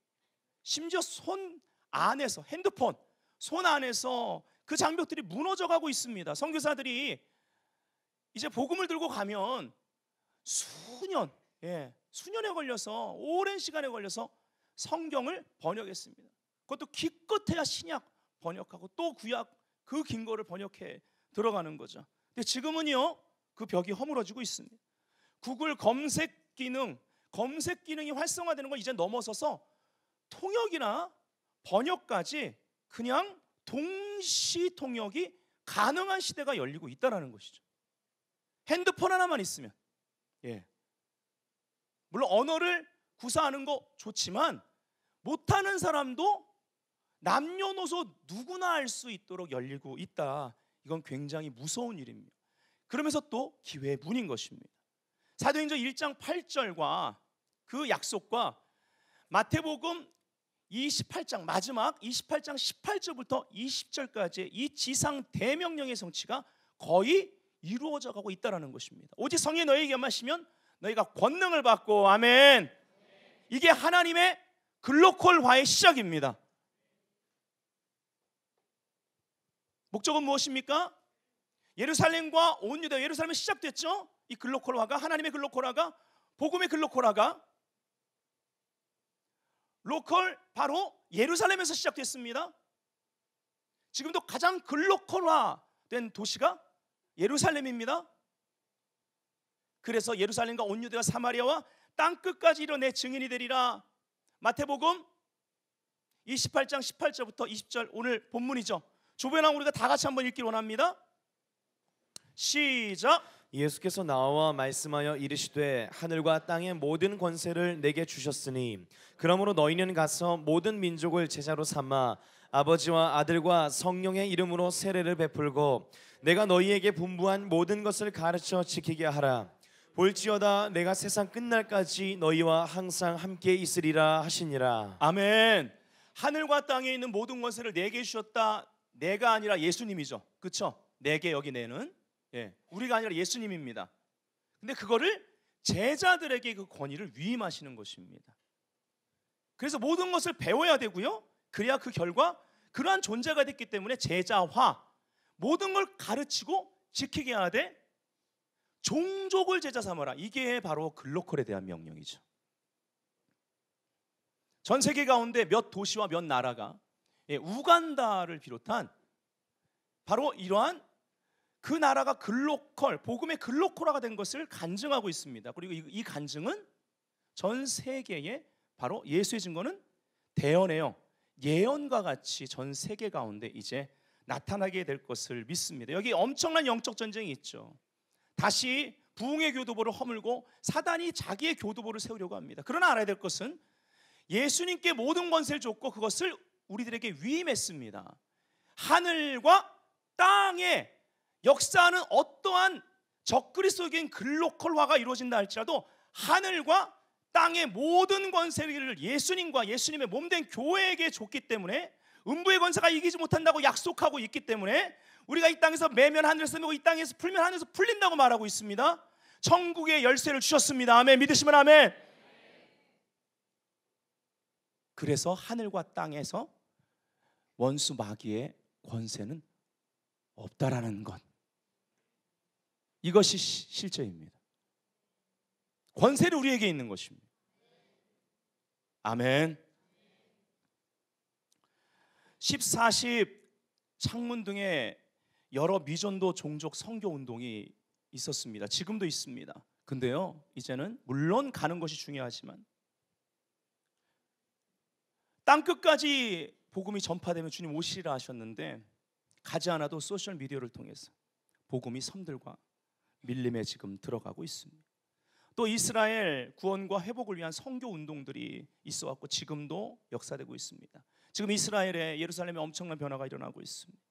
심지어 손 안에서, 핸드폰 손 안에서 그 장벽들이 무너져가고 있습니다. 선교사들이 이제 복음을 들고 가면 수년에 걸려서, 오랜 시간에 걸려서 성경을 번역했습니다. 그것도 기껏해야 신약 번역하고 또 구약 그 긴 거를 번역해 들어가는 거죠. 근데 지금은요, 그 벽이 허물어지고 있습니다. 구글 검색 기능이 활성화되는 걸 이제 넘어서서 통역이나 번역까지 그냥 동시 통역이 가능한 시대가 열리고 있다는 것이죠. 핸드폰 하나만 있으면, 예, 물론 언어를 구사하는 거 좋지만 못하는 사람도 남녀노소 누구나 할 수 있도록 열리고 있다. 이건 굉장히 무서운 일입니다. 그러면서 또 기회의 문인 것입니다. 사도행전 1장 8절과 그 약속과 마태복음 28장 마지막 28장 18절부터 20절까지 이 지상 대명령의 성취가 거의 이루어져 가고 있다는 것입니다. 오직 성령이 너희에게 임하시면 너희가 권능을 받고, 아멘. 이게 하나님의 글로컬화의 시작입니다. 목적은 무엇입니까? 예루살렘과 온 유다, 예루살렘에 시작됐죠. 이 글로컬화가, 하나님의 글로컬화가, 복음의 글로컬화가 로컬 바로 예루살렘에서 시작됐습니다. 지금도 가장 글로컬화된 도시가 예루살렘입니다. 그래서 예루살렘과 온 유대와 사마리아와 땅끝까지 이르러 내 증인이 되리라. 마태복음 28장 18절부터 20절 오늘 본문이죠. 조변왕 우리가 다 같이 한번 읽기를 원합니다. 시작. 예수께서 나와 말씀하여 이르시되 하늘과 땅의 모든 권세를 내게 주셨으니 그러므로 너희는 가서 모든 민족을 제자로 삼아 아버지와 아들과 성령의 이름으로 세례를 베풀고 내가 너희에게 분부한 모든 것을 가르쳐 지키게 하라. 볼지어다 내가 세상 끝날까지 너희와 항상 함께 있으리라 하시니라. 아멘. 하늘과 땅에 있는 모든 권세를 내게 주셨다. 내가 아니라 예수님이죠. 그렇죠? 내게 여기 내는 우리가 아니라 예수님입니다. 근데 그거를 제자들에게 그 권위를 위임하시는 것입니다. 그래서 모든 것을 배워야 되고요. 그래야 그 결과 그러한 존재가 됐기 때문에 제자화, 모든 걸 가르치고 지키게 해야 돼. 종족을 제자 삼아라. 이게 바로 글로컬에 대한 명령이죠. 전 세계 가운데 몇 도시와 몇 나라가 우간다를 비롯한 바로 이러한 그 나라가 글로컬, 복음의 글로컬화가 된 것을 간증하고 있습니다. 그리고 이 간증은 전 세계에 바로 예수의 증거는 대언해요. 예언과 같이 전 세계 가운데 이제 나타나게 될 것을 믿습니다. 여기 엄청난 영적 전쟁이 있죠. 다시 부흥의 교도보를 허물고 사단이 자기의 교도보를 세우려고 합니다. 그러나 알아야 될 것은 예수님께 모든 권세를 줬고 그것을 우리들에게 위임했습니다. 하늘과 땅에 역사하는 어떠한 적그리스도적인 글로컬화가 이루어진다 할지라도 하늘과 땅의 모든 권세를 예수님과 예수님의 몸된 교회에게 줬기 때문에 음부의 권세가 이기지 못한다고 약속하고 있기 때문에 우리가 이 땅에서 매면 하늘에서 매고 이 땅에서 풀면 하늘에서 풀린다고 말하고 있습니다. 천국의 열쇠를 주셨습니다. 아멘. 믿으시면 아멘. 그래서 하늘과 땅에서 원수 마귀의 권세는 없다라는 것, 이것이 실제입니다. 권세는 우리에게 있는 것입니다. 아멘. 10.40 창문 등의 여러 미전도 종족 선교 운동이 있었습니다. 지금도 있습니다. 근데요, 이제는 물론 가는 것이 중요하지만 땅끝까지 복음이 전파되면 주님 오시리라 하셨는데 가지 않아도 소셜 미디어를 통해서 복음이 섬들과 밀림에 지금 들어가고 있습니다. 또 이스라엘 구원과 회복을 위한 선교 운동들이 있어왔고 지금도 역사되고 있습니다. 지금 이스라엘의 예루살렘에 엄청난 변화가 일어나고 있습니다.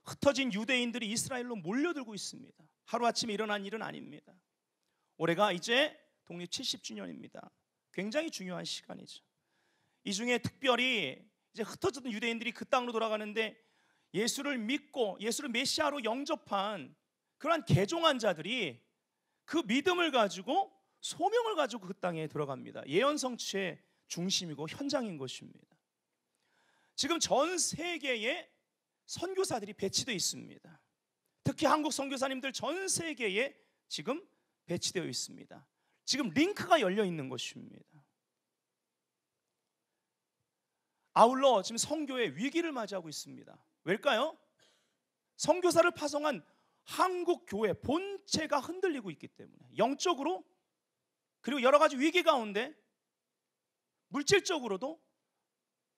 흩어진 유대인들이 이스라엘로 몰려들고 있습니다. 하루아침에 일어난 일은 아닙니다. 올해가 이제 독립 70주년입니다. 굉장히 중요한 시간이죠. 이 중에 특별히 이제 흩어졌던 유대인들이 그 땅으로 돌아가는데 예수를 믿고 예수를 메시아로 영접한 그러한 개종한 자들이 그 믿음을 가지고 소명을 가지고 그 땅에 들어갑니다. 예언 성취의 중심이고 현장인 것입니다. 지금 전 세계에 선교사들이 배치되어 있습니다. 특히 한국 선교사님들 전 세계에 지금 배치되어 있습니다. 지금 링크가 열려 있는 것입니다. 아울러 지금 선교의 위기를 맞이하고 있습니다. 왜일까요? 선교사를 파송한 한국 교회 본체가 흔들리고 있기 때문에 영적으로 그리고 여러 가지 위기 가운데 물질적으로도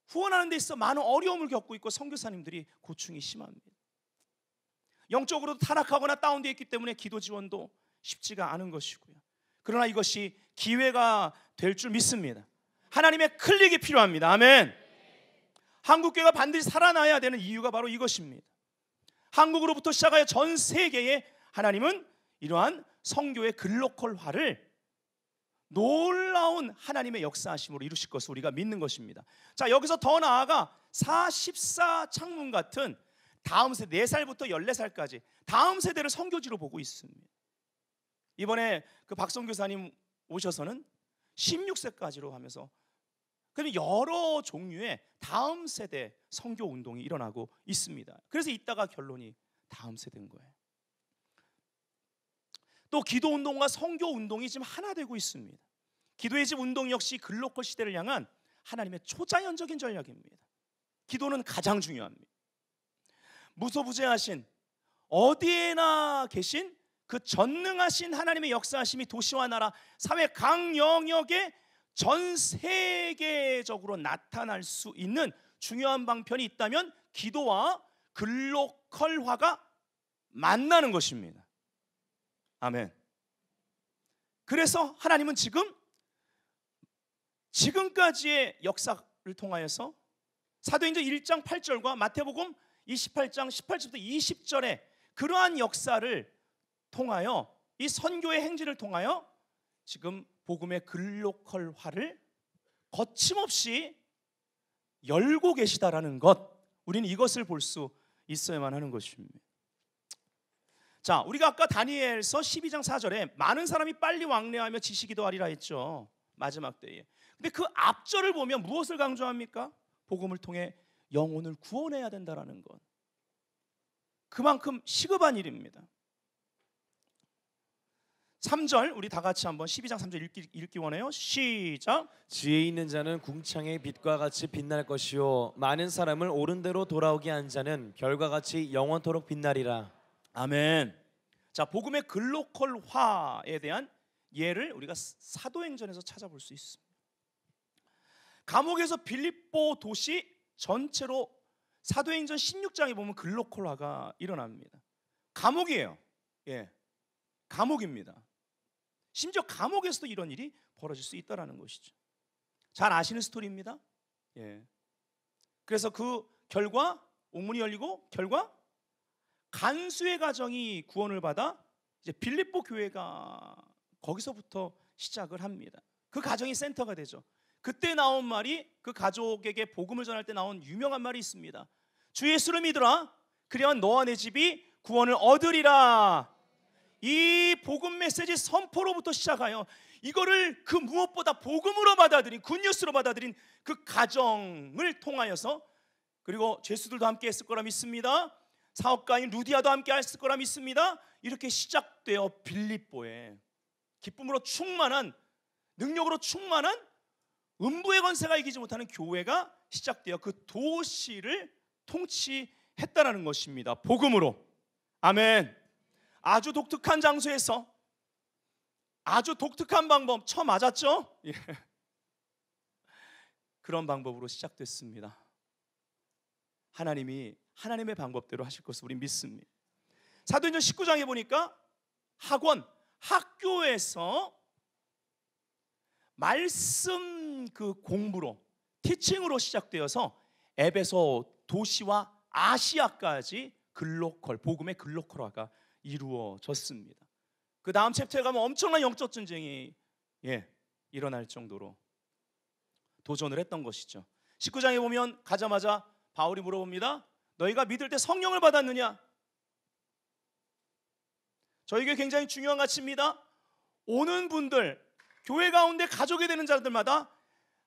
후원하는 데 있어 많은 어려움을 겪고 있고 선교사님들이 고충이 심합니다. 영적으로도 타락하거나 다운되어 있기 때문에 기도 지원도 쉽지가 않은 것이고요. 그러나 이것이 기회가 될 줄 믿습니다. 하나님의 클릭이 필요합니다. 아멘. 한국교회가 반드시 살아나야 되는 이유가 바로 이것입니다. 한국으로부터 시작하여 전 세계에 하나님은 이러한 선교의 글로컬화를 놀라운 하나님의 역사하심으로 이루실 것을 우리가 믿는 것입니다. 자, 여기서 더 나아가 44 창문 같은 다음 세대 4살부터 14살까지 다음 세대를 선교지로 보고 있습니다. 이번에 그 박성교사님 오셔서는 16세까지로 하면서 그럼 여러 종류의 다음 세대 선교 운동이 일어나고 있습니다. 그래서 이따가 결론이 다음 세대인 거예요. 또 기도 운동과 선교 운동이 지금 하나 되고 있습니다. 기도의 집 운동 역시 글로컬 시대를 향한 하나님의 초자연적인 전략입니다. 기도는 가장 중요합니다. 무소부재하신, 어디에나 계신 그 전능하신 하나님의 역사하심이 도시와 나라, 사회 각 영역에 전 세계적으로 나타날 수 있는 중요한 방편이 있다면 기도와 글로컬화가 만나는 것입니다. 아멘. 그래서 하나님은 지금까지의 역사를 통하여서 사도행전 1장 8절과 마태복음 28장 18절부터 20절에 그러한 역사를 통하여, 이 선교의 행진을 통하여 지금 복음의 글로컬화를 거침없이 열고 계시다라는 것, 우리는 이것을 볼 수 있어야만 하는 것입니다. 자, 우리가 아까 다니엘서 12장 4절에 많은 사람이 빨리 왕래하며 지시기도 하리라 했죠. 마지막 때에. 근데 그 앞절을 보면 무엇을 강조합니까? 복음을 통해 영혼을 구원해야 된다라는 것. 그만큼 시급한 일입니다. 3절 우리 다 같이 한번 12장 3절 읽기 원해요. 시작. 지혜 있는 자는 궁창의 빛과 같이 빛날 것이요 많은 사람을 옳은 대로 돌아오게 한 자는 별과 같이 영원토록 빛나리라. 아멘. 자, 복음의 글로컬화에 대한 예를 우리가 사도행전에서 찾아볼 수 있습니다. 감옥에서 빌립보 도시 전체로 사도행전 16장에 보면 글로컬화가 일어납니다. 감옥이에요. 예, 감옥입니다. 심지어 감옥에서도 이런 일이 벌어질 수 있다라는 것이죠. 잘 아시는 스토리입니다. 예. 그래서 그 결과 옥문이 열리고 결과 간수의 가정이 구원을 받아 이제 빌립보 교회가 거기서부터 시작을 합니다. 그 가정이 센터가 되죠. 그때 나온 말이, 그 가족에게 복음을 전할 때 나온 유명한 말이 있습니다. 주 예수를 믿으라. 그리하면 너와 내 집이 구원을 얻으리라. 이 복음 메시지 선포로부터 시작하여 이거를 그 무엇보다 복음으로 받아들인, 굿뉴스로 받아들인 그 가정을 통하여서, 그리고 죄수들도 함께 했을 거라 믿습니다. 사업가인 루디아도 함께 했을 거라 믿습니다. 이렇게 시작되어 빌립보에 기쁨으로 충만한, 능력으로 충만한, 음부의 권세가 이기지 못하는 교회가 시작되어 그 도시를 통치했다라는 것입니다. 복음으로. 아멘. 아주 독특한 장소에서 아주 독특한 방법, 맞았죠? 예. 그런 방법으로 시작됐습니다. 하나님이 하나님의 방법대로 하실 것을 우리 믿습니다. 사도행전 19장에 보니까 학교에서 말씀 그 공부로, 티칭으로 시작되어서 에베소 도시와 아시아까지 복음의 글로컬화가 이루어졌습니다. 그 다음 챕터에 가면 엄청난 영적 전쟁이 일어날 정도로 도전을 했던 것이죠. 19장에 보면 가자마자 바울이 물어봅니다. 너희가 믿을 때 성령을 받았느냐? 저에게 굉장히 중요한 가치입니다. 오는 분들, 교회 가운데 가족이 되는 자들마다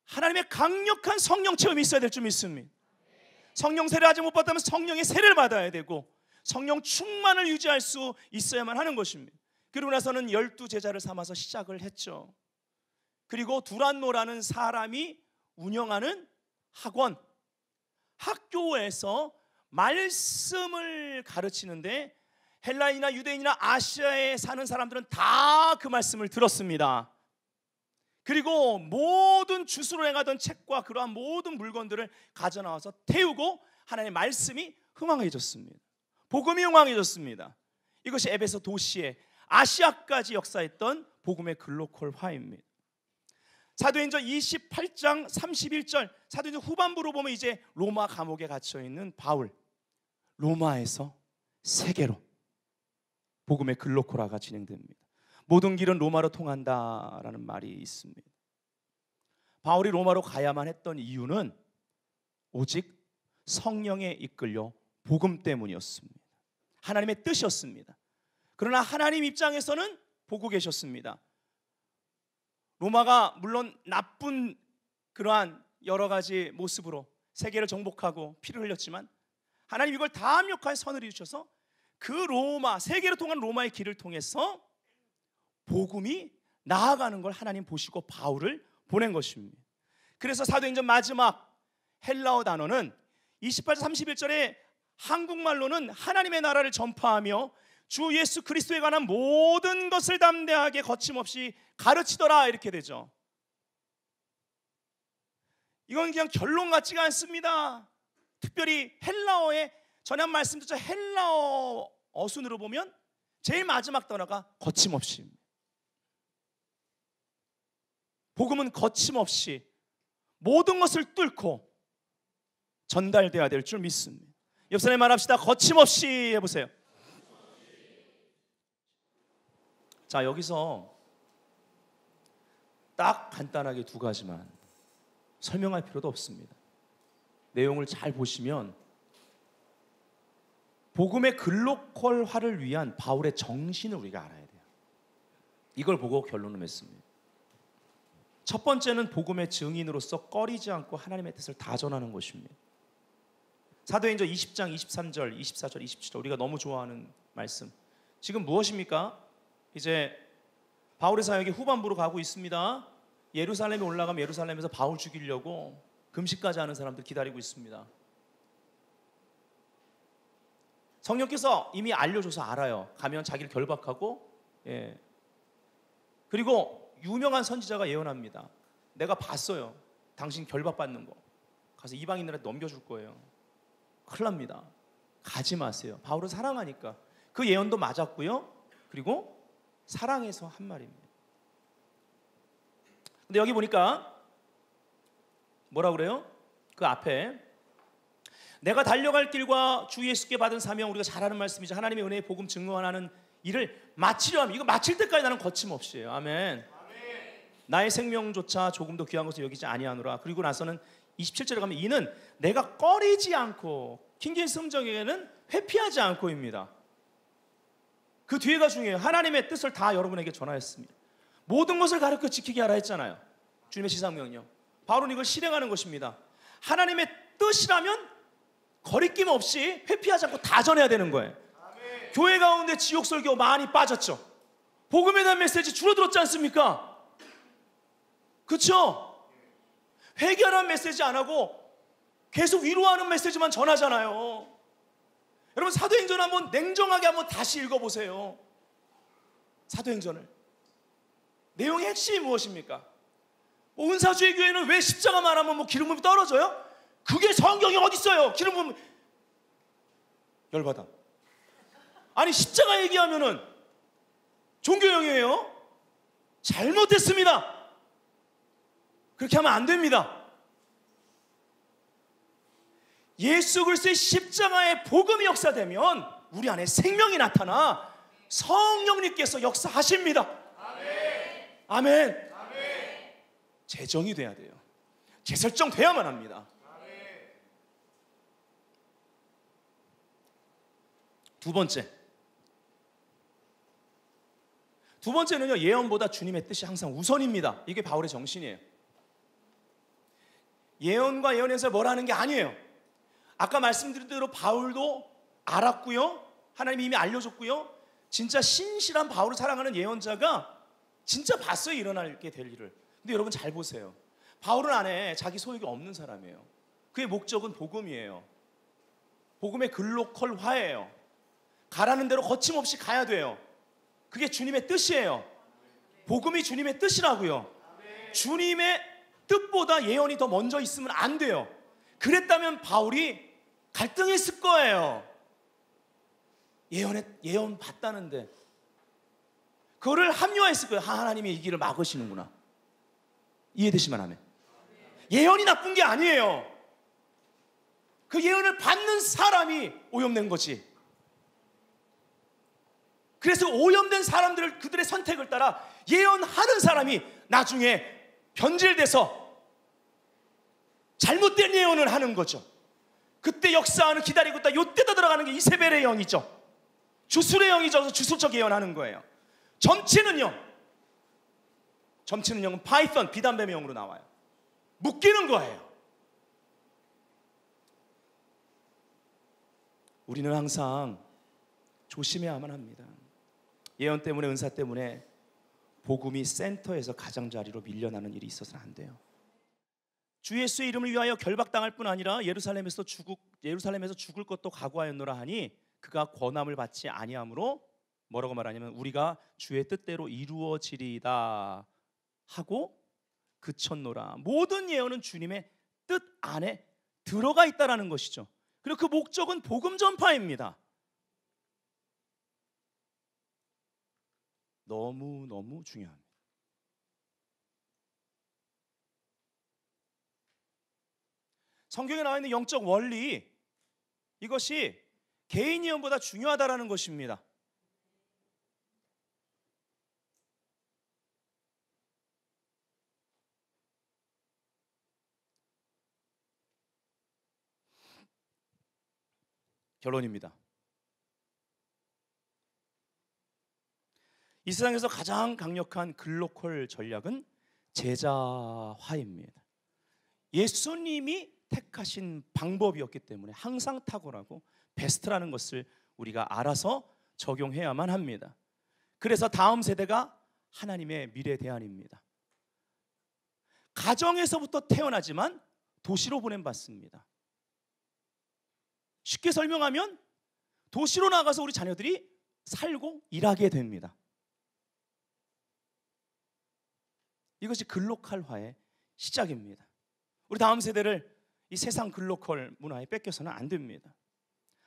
하나님의 강력한 성령 체험이 있어야 될 줄 믿습니다. 성령 세례 아직 못 받다면 성령의 세례를 받아야 되고 성령 충만을 유지할 수 있어야만 하는 것입니다. 그리고 나서는 12제자를 삼아서 시작을 했죠. 그리고 두란노라는 사람이 운영하는 학교에서 말씀을 가르치는데 헬라인이나 유대인이나 아시아에 사는 사람들은 다 그 말씀을 들었습니다. 그리고 모든 주스로 행하던 책과 그러한 모든 물건들을 가져나와서 태우고 하나님의 말씀이 흥황해졌습니다. 복음이 흥황해졌습니다. 이것이 에베소 도시에 아시아까지 역사했던 복음의 글로컬화입니다. 사도행전 28장 31절, 사도행전 후반부로 보면 이제 로마 감옥에 갇혀있는 바울, 로마에서 세계로 복음의 글로컬화가 진행됩니다. 모든 길은 로마로 통한다라는 말이 있습니다. 바울이 로마로 가야만 했던 이유는 오직 성령에 이끌려 복음 때문이었습니다. 하나님의 뜻이었습니다. 그러나 하나님 입장에서는 보고 계셨습니다. 로마가 물론 나쁜 그러한 여러 가지 모습으로 세계를 정복하고 피를 흘렸지만 하나님 이걸 다 합력하여 선을 이루셔서 그 로마, 세계를 통한 로마의 길을 통해서 복음이 나아가는 걸 하나님 보시고 바울을 보낸 것입니다. 그래서 사도행전 마지막 헬라어 단어는 28절 31절에 한국말로는 하나님의 나라를 전파하며 주 예수 그리스도에 관한 모든 것을 담대하게 거침없이 가르치더라 이렇게 되죠. 이건 그냥 결론 같지가 않습니다. 특별히 헬라어의 전에 말씀드렸죠. 헬라어 어순으로 보면 제일 마지막 단어가 거침없이. 복음은 거침없이 모든 것을 뚫고 전달돼야 될 줄 믿습니다. 옆 사람이 말합시다. 거침없이 해보세요. 자, 여기서 딱 간단하게 두 가지만 설명할 필요도 없습니다. 내용을 잘 보시면 복음의 글로컬화를 위한 바울의 정신을 우리가 알아야 돼요. 이걸 보고 결론을 맺습니다. 첫 번째는 복음의 증인으로서 꺼리지 않고 하나님의 뜻을 다 전하는 것입니다. 사도행전 20장 23절, 24절, 27절 우리가 너무 좋아하는 말씀. 지금 무엇입니까? 이제 바울의 사역이 후반부로 가고 있습니다. 예루살렘에 올라가면 예루살렘에서 바울 죽이려고 금식까지 하는 사람들 기다리고 있습니다. 성령께서 이미 알려줘서 알아요. 가면 자기를 결박하고, 그리고 유명한 선지자가 예언합니다. 내가 봤어요. 당신 결박받는 거. 가서 이방인들한테 넘겨줄 거예요. 큰일 납니다. 가지 마세요. 바울은 사랑하니까. 그 예언도 맞았고요. 그리고 사랑해서 한 말입니다. 근데 여기 보니까 뭐라 그래요? 그 앞에 내가 달려갈 길과 주 예수께 받은 사명, 우리가 잘 아는 말씀이죠. 하나님의 은혜의 복음 증거하는 일을 마치려 하면, 이거 마칠 때까지 나는 거침없이 해요. 아멘. 나의 생명조차 조금도 귀한 것을 여기지 아니하노라. 그리고 나서는 27절에 가면 이는 내가 꺼리지 않고, 킹제임스 성경에는 회피하지 않고입니다. 그 뒤에가 중요해요. 하나님의 뜻을 다 여러분에게 전하였습니다. 모든 것을 가르쳐 지키게 하라 했잖아요. 주님의 지상명령. 바울은 이걸 실행하는 것입니다. 하나님의 뜻이라면 거리낌 없이 회피하지 않고 다 전해야 되는 거예요. 아멘. 교회 가운데 지옥 설교 많이 빠졌죠. 복음에 대한 메시지 줄어들었지 않습니까? 그렇죠? 회개하라는 메시지 안 하고 계속 위로하는 메시지만 전하잖아요. 여러분 사도행전 한번 냉정하게 한번 다시 읽어보세요. 사도행전을. 내용의 핵심이 무엇입니까? 은사주의 교회는 왜 십자가 말하면 뭐 기름 부음이 떨어져요? 그게 성경이 어디 있어요? 기름 부음. 열받아. 아니 십자가 얘기하면은 종교형이에요. 잘못했습니다. 그렇게 하면 안 됩니다. 예수 그리스도의 십자가의 복음이 역사되면 우리 안에 생명이 나타나 성령님께서 역사하십니다. 아멘. 아멘. 아멘. 재정이 돼야 돼요. 재설정돼야만 합니다. 아멘. 두 번째는요, 예언보다 주님의 뜻이 항상 우선입니다. 이게 바울의 정신이에요. 예언과 예언에서 뭘 하는 게 아니에요. 아까 말씀드린 대로 바울도 알았고요, 하나님이 이미 알려줬고요, 진짜 신실한 바울을 사랑하는 예언자가 진짜 봤어요, 일어나게 될 일을. 근데 여러분 잘 보세요. 바울은 안에 자기 소유가 없는 사람이에요. 그의 목적은 복음이에요. 복음의 글로컬화예요. 가라는 대로 거침없이 가야 돼요. 그게 주님의 뜻이에요. 복음이 주님의 뜻이라고요. 주님의 뜻보다 예언이 더 먼저 있으면 안 돼요. 그랬다면 바울이 갈등했을 거예요. 예언 봤다는데 그거를 합리화했을 거예요. 하나님이 이 길을 막으시는구나. 이해되시면 하면. 예언이 나쁜 게 아니에요. 그 예언을 받는 사람이 오염된 거지. 그래서 오염된 사람들을, 그들의 선택을 따라 예언하는 사람이 나중에 변질돼서 잘못된 예언을 하는 거죠. 그때 역사하는, 기다리고 있다 요때다 들어가는 게 이세벨의 영이죠. 주술의 영이죠. 주술적 예언하는 거예요. 점치는 영은 파이썬, 비단뱀의 영으로 나와요. 묶이는 거예요. 우리는 항상 조심해야만 합니다. 예언 때문에, 은사 때문에 복음이 센터에서 가장자리로 밀려나는 일이 있어서는 안 돼요. 주 예수의 이름을 위하여 결박당할 뿐 아니라 예루살렘에서 예루살렘에서 죽을 것도 각오하였노라 하니 그가 권함을 받지 아니함으로 뭐라고 말하냐면 우리가 주의 뜻대로 이루어지리이다 하고 그쳤노라. 모든 예언은 주님의 뜻 안에 들어가 있다라는 것이죠. 그리고 그 목적은 복음 전파입니다. 너무너무 중요합니다. 성경에 나와 있는 영적 원리, 이것이 개인 예언보다 중요하다라는 것입니다. 결론입니다. 이 세상에서 가장 강력한 글로컬 전략은 제자화입니다. 예수님이 택하신 방법이었기 때문에 항상 탁월하고 베스트라는 것을 우리가 알아서 적용해야만 합니다. 그래서 다음 세대가 하나님의 미래 대안입니다. 가정에서부터 태어나지만 도시로 보냄받습니다. 쉽게 설명하면 도시로 나가서 우리 자녀들이 살고 일하게 됩니다. 이것이 글로컬화의 시작입니다. 우리 다음 세대를 이 세상 글로컬 문화에 뺏겨서는 안 됩니다.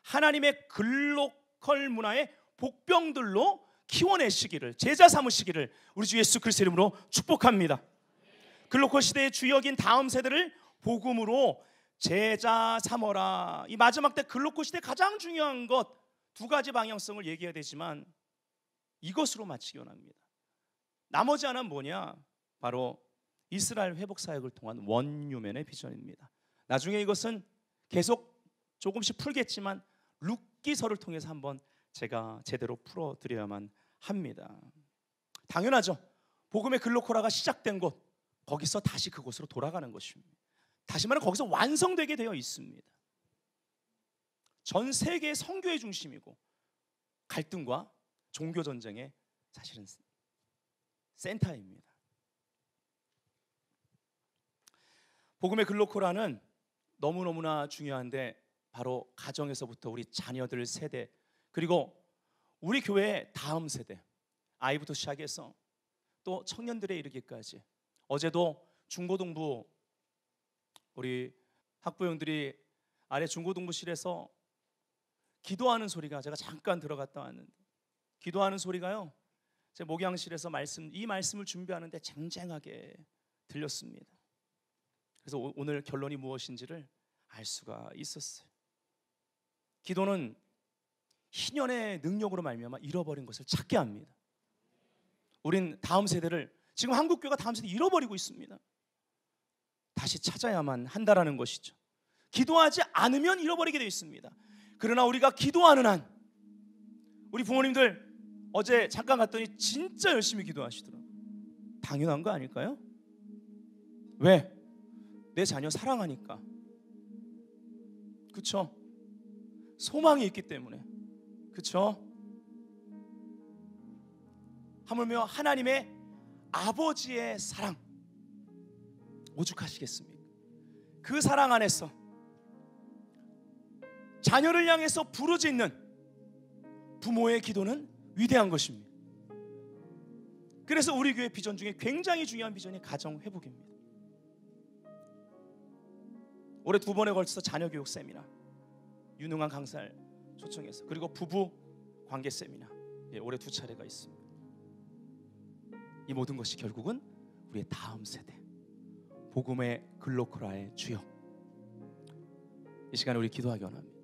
하나님의 글로컬 문화의 복병들로 키워내시기를, 제자 삼으시기를 우리 주 예수 그리스도의 이름으로 축복합니다. 글로컬 시대의 주역인 다음 세대를 복음으로 제자 삼어라. 이 마지막 때 글로컬 시대 가장 중요한 것 두 가지 방향성을 얘기해야 되지만 이것으로 마치기 원합니다. 나머지 하나는 뭐냐? 바로 이스라엘 회복 사역을 통한 원유맨의 비전입니다. 나중에 이것은 계속 조금씩 풀겠지만 룻기서를 통해서 한번 제가 제대로 풀어드려야만 합니다. 당연하죠. 복음의 글로컬화가 시작된 곳, 거기서 다시 그곳으로 돌아가는 것입니다. 다시 말하면 거기서 완성되게 되어 있습니다. 전 세계의 선교의 중심이고 갈등과 종교 전쟁의 사실은 센터입니다. 복음의 글로컬화는 너무너무나 중요한데 바로 가정에서부터 우리 자녀들 세대, 그리고 우리 교회의 다음 세대, 아이부터 시작해서 또 청년들에 이르기까지. 어제도 중고등부 우리 학부형들이 아래 중고등부실에서 기도하는 소리가, 제가 잠깐 들어갔다 왔는데 기도하는 소리가요, 제 목양실에서 이 말씀을 준비하는데 쟁쟁하게 들렸습니다. 그래서 오늘 결론이 무엇인지를 알 수가 있었어요. 기도는 희년의 능력으로 말미암아 잃어버린 것을 찾게 합니다. 우린 다음 세대를, 지금 한국교회가 다음 세대 잃어버리고 있습니다. 다시 찾아야만 한다라는 것이죠. 기도하지 않으면 잃어버리게 되어 있습니다. 그러나 우리가 기도하는 한, 우리 부모님들 어제 잠깐 갔더니 진짜 열심히 기도하시더라고요. 당연한 거 아닐까요? 왜? 내 자녀 사랑하니까. 그렇죠? 소망이 있기 때문에. 그렇죠? 하물며 하나님의 아버지의 사랑 오죽하시겠습니까? 그 사랑 안에서 자녀를 향해서 부르짖는 부모의 기도는 위대한 것입니다. 그래서 우리 교회 비전 중에 굉장히 중요한 비전이 가정 회복입니다. 올해 2번에 걸쳐서 자녀 교육 세미나, 유능한 강사를 초청해서, 그리고 부부 관계 세미나, 올해 2차례가 있습니다. 이 모든 것이 결국은 우리의 다음 세대, 복음의 글로컬화의 주역. 이 시간에 우리 기도하기 원합니다.